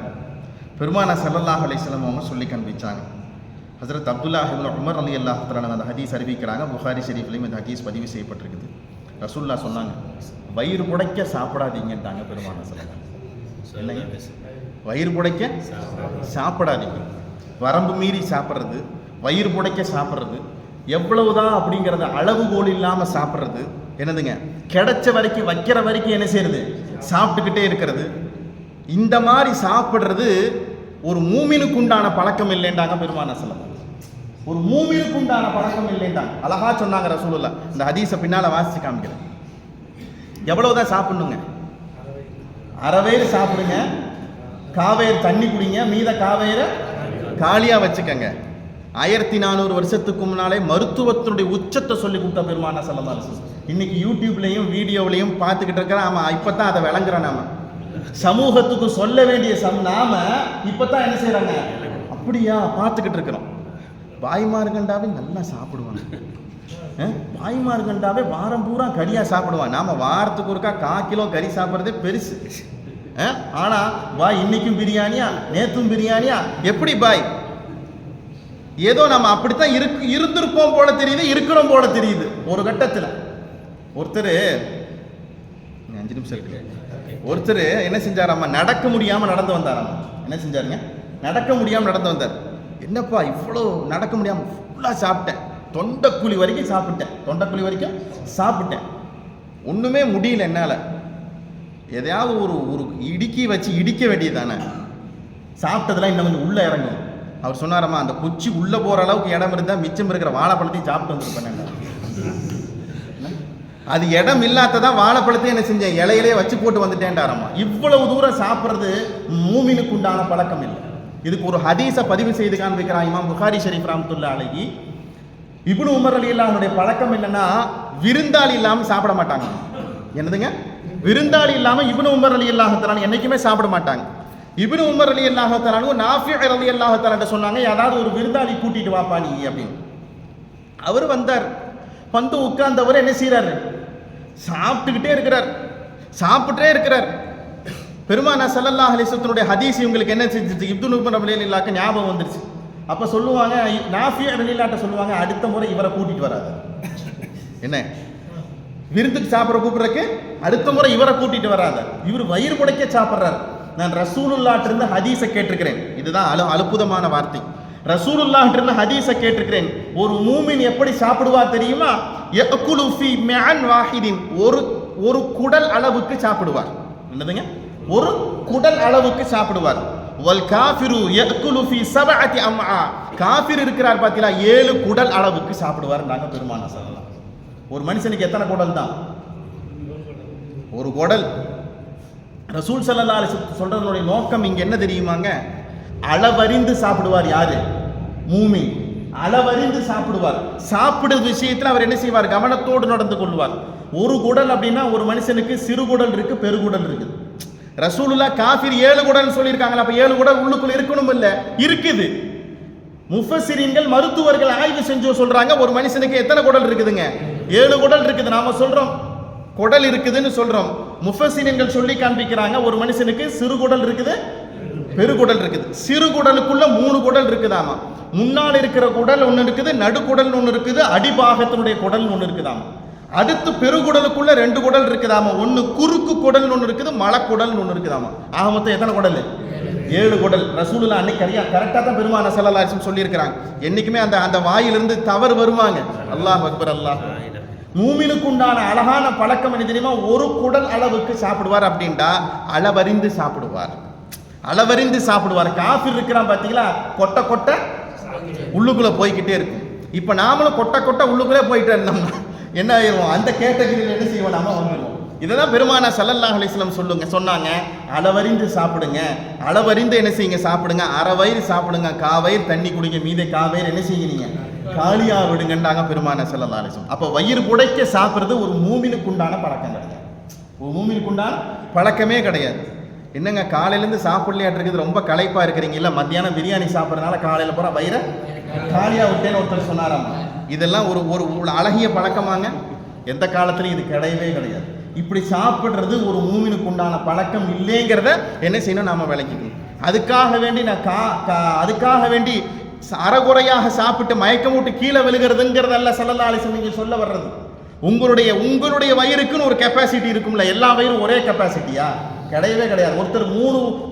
பெருமானார் ஸல்லல்லாஹு அலைஹி வஸல்லம் அவங்க சொல்லி காண்பிச்சாங்க. ஹஜ்ரத் அப்துல்லாஹ் இப்னு உமர் ரலியல்லாஹு தஆலா அந்த ஹதீஸ் அறிவிக்கிறாங்க. புகாரி ஷரீஃப்லையும் இந்த ஹதீஸ் பதிவு செய்யப்பட்டிருக்குது. ரசூலுல்லாஹ் சொன்னாங்க, வயிறு புடைக்க சாப்பிடாதீங்கன்றாங்க பெருமானார் ஸல்லல்லாஹு அலைஹி வஸல்லம். வயிறு புடைக்க சாப்பிடாதீங்க. வரம்பு மீறி சாப்பிட்றது, வயிறு புடைக்க சாப்பிட்றது, எவ்வளவுதான் அப்படிங்கிறத அளவுகோல் இல்லாமல் சாப்பிட்றது என்னதுங்க? கிடைச்ச வரைக்கும் வைக்கிற வரைக்கும் என்ன செய்யறது? சாப்பிட்டுக்கிட்டே இருக்கிறது. இந்த மாதிரி சாப்பிட்றது ஒரு மூமினுக்கு உண்டான பழக்கம் இல்லைன்றாங்க பெருமானார் ஸல்லல்லாஹு அலைஹி வஸல்லம். ஒரு மூமினுக்கு உண்டான பழக்கம் இல்லைன்றாங்க. அழகா சொன்னாங்க ரசூலுல்லாஹ். இந்த ஹதீஸை பின்னால வாசிச்சு காமிக்கிறேன். எவ்வளவுதான் சாப்பிடணுங்க? அறவேறு சாப்பிடுங்க, காவேர் தண்ணி குடிங்க, மீத காவேரை காலியா வச்சுக்கங்க. 1400 வருஷத்துக்கு முன்னாலே மருத்துவத்தினுடைய உச்சத்தை சொல்லி கொடுத்த பெருமானார் ஸல்லல்லாஹு அலைஹி வஸல்லம். இன்னைக்கு யூடியூப்லையும் வீடியோவிலையும் பார்த்துக்கிட்டு இருக்கிற ஆமா இப்பதான் அதை விளங்குறோம். நாம சமூகத்துக்கு சொல்ல வேண்டிய நாம இப்பதான் என்ன செய்யறாங்க? அப்படியா பார்த்துக்கிட்டு இருக்கிறோம். பாய்மார்கண்டாவே நல்லா சாப்பிடுவாங்க. பாய்மார்கண்டாவே வாரம் பூரா கறியா சாப்பிடுவான். நாம வாரத்துக்கு ஒருக்கா 1/4 கிலோ கறி சாப்பிட்றதே பெருசு. ஆனா பாய் இன்னைக்கும் பிரியாணியா, நேத்தும் பிரியாணியா, எப்படி பாய்? ஏதோ நம்ம அப்படித்தான் இருந்திருப்போம் போல தெரியுது, இருக்கிறோம் போல தெரியுது. ஒரு கட்டத்தில் ஒருத்தர் 5 நிமிஷம் இருக்கு, ஒருத்தர் என்ன செஞ்சாராமா, நடக்க முடியாம நடந்து வந்தாராமா. என்ன செஞ்சாருங்க? நடக்க முடியாம நடந்து வந்தார். என்னப்பா இவ்வளோ நடக்க முடியாம? ஃபுல்லா சாப்பிட்டேன், தொண்டைக்குழி வரைக்கும் சாப்பிட்டேன், ஒண்ணுமே முடியல என்னால. எதையாவது ஒரு இடுக்கி வச்சு இடிக்க வேண்டியதானே, சாப்பிட்டதெல்லாம் இன்னும் கொஞ்சம் உள்ள இறங்கும். அவர் சொன்னாரம்மா, அந்த குச்சி உள்ள போற அளவுக்கு இடம் இருந்தா மிச்சம் இருக்கிற வாழைப்பழத்தையும் சாப்பிட்டு வந்துருப்பேன். அது இடம் இல்லாததான் வாழைப்பழத்தை என்ன செஞ்சேன், இலையிலே வச்சு போட்டு வந்துட்டேன்டாரம்மா. இவ்வளவு தூரம் சாப்பிட்றது மூமினுக்கு உண்டான பழக்கம் இல்லை. இதுக்கு ஒரு ஹதீஸை பதிவு செய்து காண்பிக்கிறான் இமாம் புகாரி ஷரீஃப் ரஹ்மத்துல்லாஹி அலைஹி. இப்னு உமர் ரலியல்லாஹு அன்ஹுடைய பழக்கம் என்னன்னா, விருந்தாளி இல்லாம சாப்பிட மாட்டாங்க. என்னதுங்க? விருந்தாளி இல்லாம இப்னு உமர் ரலியல்லாஹு தஆலா என்னைக்குமே சாப்பிட மாட்டாங்க. இப்னு உமர் ரலியல்லாஹு தஆலா நாஃபி ரலியல்லாஹு தஆலா சொன்னாங்க, ஏதாவது ஒரு விருந்தாளி கூட்டிட்டு வாப்பா நீ அப்படின்னு. அவர் வந்தார். வந்து உட்கார்ந்தவர் என்ன செய்யறாரு, சாப்பிட்டுக்கிட்டே இருக்கிறார். பெருமானா ஸல்லல்லாஹு அலைஹி வஸல்லம் ஹதீஸ் உங்களுக்கு என்ன செஞ்சிச்சு, இப்னு உமர் ரலியல்லாஹு ஞாபகம் வந்துருச்சு. அப்ப சொல்லுவாங்க, நாஃபி ரலியல்லாஹு சொல்லுவாங்க, அடுத்த முறை இவரை கூட்டிட்டு வராது. என்ன விருந்துக்கு சாப்பிட கூப்பிடுறதுக்கு அடுத்த முறை இவரை கூட்டிட்டு வராத, இவர் வயிறு முடைக்க சாப்பிட்றாரு. நான் ரசூலுல்லாஹ் இருந்து ஹதீஸை கேட்டிருக்கிறேன். இதுதான் அற்புதமான வார்த்தை. ரசூலுல்லாஹ் இருந்து ஹதீஸை கேட்டிருக்கிறேன். ஒரு மூமின் எப்படி சாப்பிடுவார் தெரியுமா? யஅகுலு ஃபீ மஅன் வாஹிதின், ஒரு குடல் அளவுக்கு சாப்பிடுவார். என்னதுங்க? ஒரு குடல் அளவுக்கு சாப்பிடுவார். வல் காஃபிரு யஅகுலு ஃபீ சபஅத்தி அம்ஆ, காஃபிர் இருக்கிறார் பாத்தீங்களா, 7 குடல் அளவுக்கு சாப்பிடுவார். நாங்க பெருமானார் ஸல்லல்லாஹு. ஒரு மனுஷனுக்கு எத்தனை குடல் தான்? ஒரு குடல். ரசூல் ஸல்லல்லாஹு அலைஹி வஸல்லம் சொல்றதனுடைய நோக்கம் இங்க என்ன தெரியுமாங்க? அளவறிந்து சாப்பிடுவார். யாரு? மூமின். அளவறிந்து சாப்பிடுவார். சாப்பிடுற விஷயத்தில் அவர் என்ன செய்வார்? கவனத்தோடு நடந்து கொள்வார். ஒரு குடல் அப்படின்னா ஒரு மனுஷனுக்கு சிறு குடல் இருக்கு, பெருகுடல் இருக்கு. ரசூலுல்லாஹ் காஃபிர் 7 குடல் சொல்லியிருக்காங்களா? அப்ப 7 குடல் உள்ளுக்குள்ள இருக்கணும் இல்ல? இருக்குது. முஃபஸ்ஸிரீன்கள் மருத்துவர்கள் ஆய்வு செஞ்சு சொல்றாங்க, ஒரு மனுஷனுக்கு எத்தனை குடல் இருக்குதுங்க? 7 குடல் இருக்குது. நாம சொல்றோம் குடல் இருக்குதுன்னு சொல்றோம். முஃபஸ்ஸிரீன்கள் சொல்லி காண்பிக்கிறாங்க, ஒரு மனுஷனுக்கு சிறு குடல் இருக்குது, பெருகுடல் இருக்குது. சிறு குடலுக்குள்ள 3 குடல் இருக்குதாமா. முன்னால் இருக்கிற குடல் ஒன்று இருக்குது, நடுக்குடல் ஒன்று இருக்குது, அடிபாகத்தினுடைய குடல் ஒன்று இருக்குதாமா. அடுத்து பெருகுடலுக்குள்ள 2 குடல் இருக்குதாமா. ஒன்று குறுக்கு குடல் ஒன்று இருக்குது, மலக்குடல் ஒன்று இருக்குதாமா. ஆக மொத்தம் எத்தனை குடல்? 7 குடல். ரசூலுல்லாஹ் அன்னைக்கு கரெக்டாக தான் பெருமானார் ஸல்லல்லாஹு அலைஹி வஸல்லம் சொல்லியிருக்கிறாங்க. என்னைக்குமே அந்த வாயிலிருந்து தவறு வருவாங்க. அல்லாஹ் அக்பர். அல்லாஹ். மூமினுக்கு உண்டான அழகான பழக்கம் என்ன தெரியுமா? ஒரு குடல் அளவுக்கு சாப்பிடுவார். அப்படின்டா அளவறிந்து சாப்பிடுவார். காஃபிர் இருக்கிறான் பாத்தீங்களா, கொட்ட உள்ளுக்குள்ள போய்கிட்டே இருக்கு. இப்ப நாமளும் கொட்ட உள்ளுக்குள்ளே போயிட்டு இருந்தோம்னா என்ன ஆயிரும்? அந்த கேட்டகரியில் என்ன செய்வோம்? நாம வந்துடுவோம். இதெல்லாம் பெருமானார் ஸல்லல்லாஹு அலைஹி வஸல்லம் சொன்னாங்க, அளவறிந்து சாப்பிடுங்க. அளவறிந்து என்ன செய்யுங்க? சாப்பிடுங்க. அரை வயிறு சாப்பிடுங்க, காவயிறு தண்ணி குடிங்க, மீதே காவயிறு என்ன செய்யுங்க? நீங்க காலியா விடுங்கன்றாங்க பெருமானார் ஸல்லல்லாஹு அலைஹி வஸல்லம். அப்ப வயிறு புடைக்க சாப்பிடுறது ஒரு மூமினுக்கு உண்டான பழக்கம் கிடையாது. ஒரு மூமினுக்கு உண்டான பழக்கமே கிடையாது. என்னங்க காலையிலேருந்து சாப்பிடலையாட்டு இருக்குது, ரொம்ப களைப்பா இருக்கிறீங்க, இல்லை மத்தியானம் பிரியாணி சாப்பிட்றதுனால காலையில் பூரா வயிறை காலியா விட்டேன்னு ஒருத்தர் சொன்னாராம். இதெல்லாம் ஒரு அழகிய பழக்கமாங்க? எந்த காலத்துலையும் இது கிடையாது. இப்படி சாப்பிட்றது ஒரு மூமினுக்கு உண்டான பழக்கம் இல்லைங்கிறத என்ன செய்யணும்? நாம விளக்கிக்கணும். அதுக்காக வேண்டி அறகுறையாக சாப்பிட்டு மயக்கமூட்டு கீழே விழுகிறதுங்கிறதல்ல ஸல்லல்லாஹு அலைஹி வஸல்லம் சொல்ல வர்றது. உங்களுடைய வயிறுக்குன்னு ஒரு கெப்பாசிட்டி இருக்கும்ல. எல்லா வயிறும் ஒரே கெப்பாசிட்டியா? கிடையாது. ஒருத்தர்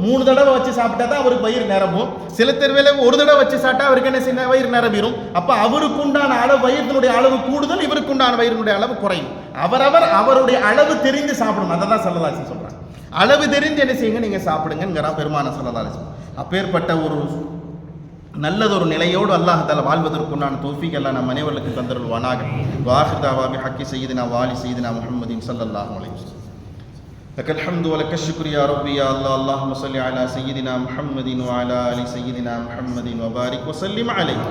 மூணு தடவை வச்சு சாப்பிட்டா தான் அவருக்கு வயிறு நிரம்பும். சில தெருவேல ஒரு தடவை வச்சு சாப்பிட்டா அவருக்கு என்ன செய்ய? வயிறு நிரம்பிடும். அப்ப அவருக்கு உண்டான அளவு, வயிற்றினுடைய அளவு கூடுதல், இவருக்கு உண்டான வயிறினுடைய அளவு குறையும். அவருடைய அளவு தெரிந்து சாப்பிடணும். அதை தான் ஸல்லல்லாஹு அலைஹி வஸல்லம் சொல்றாங்க. அளவு தெரிந்து என்ன செய்யுங்க? நீங்க சாப்பிடுங்கிறா பெருமானார் ஸல்லல்லாஹு அலைஹி வஸல்லம். அப்பேற்பட்ட ஒரு நல்லதொரு நிலையோடு அல்லாஹ் தஆலா வாழ்வதற்குண்டான தௌஃபீக் அல்லாஹ் நம் அனைவருக்கு தந்தருள்வானாக. வாஹிர் தாவாபி ஹக்கி சய்யிதினா வாலி சய்யிதினா முஹம்மதின் ஸல்லல்லாஹு அலைஹி வஸல்லம். லக்கல் ஹம்து வ லக்கல் ஷுக்ரு யா ரப்பி யா அல்லாஹ். அல்லாஹும்ம ஸல்லி அலா சய்யிதினா முஹம்மதின் வ அலா ஆலி சய்யிதினா முஹம்மதின் வ பாரிக் வ ஸல்லிம் அலைஹி.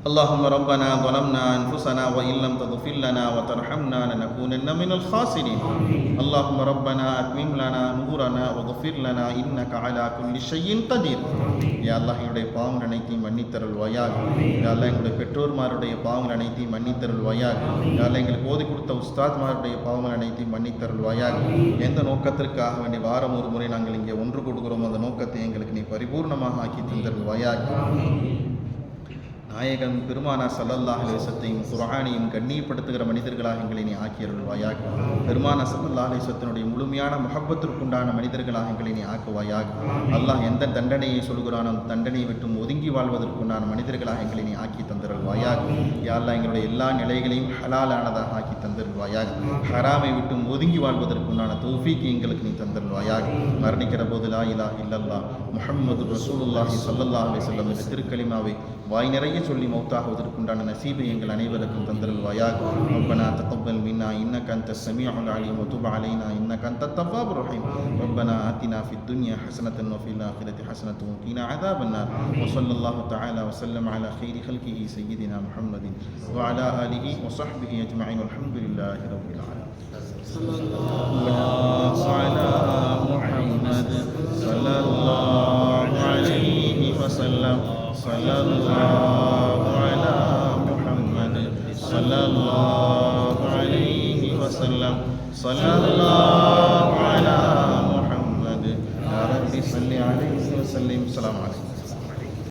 اللهم ربنا ظلمنا أنفسنا وإن لم تغفر لنا وترحمنا لنكونن من الخاسرين اللهم ربنا أتمم لنا نورنا واغفر لنا إنك على كل شيء قدير யா அல்லாஹ் என்னுடைய பாவங்கள் அனைத்தையும் மன்னித்தருள்வாயாக. யா அல்லாஹ் எங்களுடைய பெற்றோர்மாருடைய பாவங்கள் அனைத்தையும் மன்னித்தருள்வாயாக. யா அல்லாஹ் எங்களுக்கு ஓதி கொடுத்த உஸ்தாத்மாருடைய பாவங்கள் அனைத்தையும் மன்னித்தருள்வாயாக. எந்த நோக்கத்திற்காக வேண்டிய வாரம் ஒரு முறை நாங்கள் இங்கே ஒன்று கொடுக்கிறோம் அந்த நோக்கத்தை எங்களுக்கு நீ பரிபூர்ணமாக ஆக்கி தந்தருள்வாயாக. நாயகன் பெருமானார் ஸல்லல்லாஹு அலைஹி வஸல்லம் குர்ஆனையும் கண்ணியப்படுத்துகிற மனிதர்களாக எங்களை நீ ஆக்கியருள்வாயாக. பெருமானார் ஸல்லல்லாஹு அலைஹி வஸல்லத்தினுடைய முழுமையான முஹப்பத்திற்குண்டான மனிதர்களாக எங்களை நீ ஆக்குவாயாக. அல்லாஹ் எந்த தண்டனையை சொல்கிறானோ அந்த தண்டனையை விட்டு ஒதுங்கி வாழ்வதற்குண்டான மனிதர்களாக எங்களை நீ ஆக்கி தந்தருள்வாயாக. யா அல்லாஹ் எங்களுடைய எல்லா நிலைகளையும் ஹலாலானதாக ஆக்கி தந்தருள்வாயாக. ஹராமை விட்டு ஒதுங்கி வாழ்வதற்குண்டான தௌஃபீக் எங்களுக்கு நீ தந்தருள்வாயாக. மரணிக்கிற போது லா இலாஹ இல்லல்லாஹ் முஹம்மது ரசூலுல்லாஹி ஸல்லல்லாஹு அலைஹி வஸல்லம் என்ற திருக்கலிமாவை வாய் நிறைய சொல்லி மௌத்தாகுவதற்குண்டான நசீபை எங்கள் அனைவருக்கும் தந்தருள்வாயாக. ரப்பனா தகப்பல் மின்னா இன்னக அன்தஸ் ஸமீஉல் அலீம் வ துப் அலைனா இன்னக அன்தத் தவ்வாபுர் ரஹீம். ரப்பனா ஆத்தினா ஃபித் துன்யா ஹஸனத்தன் வ ஃபில் ஆখিরাতি ஹஸனத்தன் வ கீனா அஸாபன் நார். வ ஸல்லல்லாஹு தஆலா வ ஸல்லம் அலா கைரி ஹல்கிஹி சய்யிதினா முஹம்மதின் வ அலா ஆலிஹி வ ஸஹ்பிஹி அஜ்மஈன். வல்ஹம்துலில்லாஹி ரப்பில் ஆலமீன். ஸல்லல்லாஹு அலா முஹம்மத் ஸல்லல்லாஹு அலைஹி வஸல்லம். சல்லல்லாஹு அலா முஹம்மத் ஸல்லல்லாஹு அலைஹி வஸல்லம். சல்லல்லாஹு அலா முஹம்மத் யா ரப்பி ஸல்லி அலைஹி வஸல்லிம். ஸலாம் அலைக்கும்.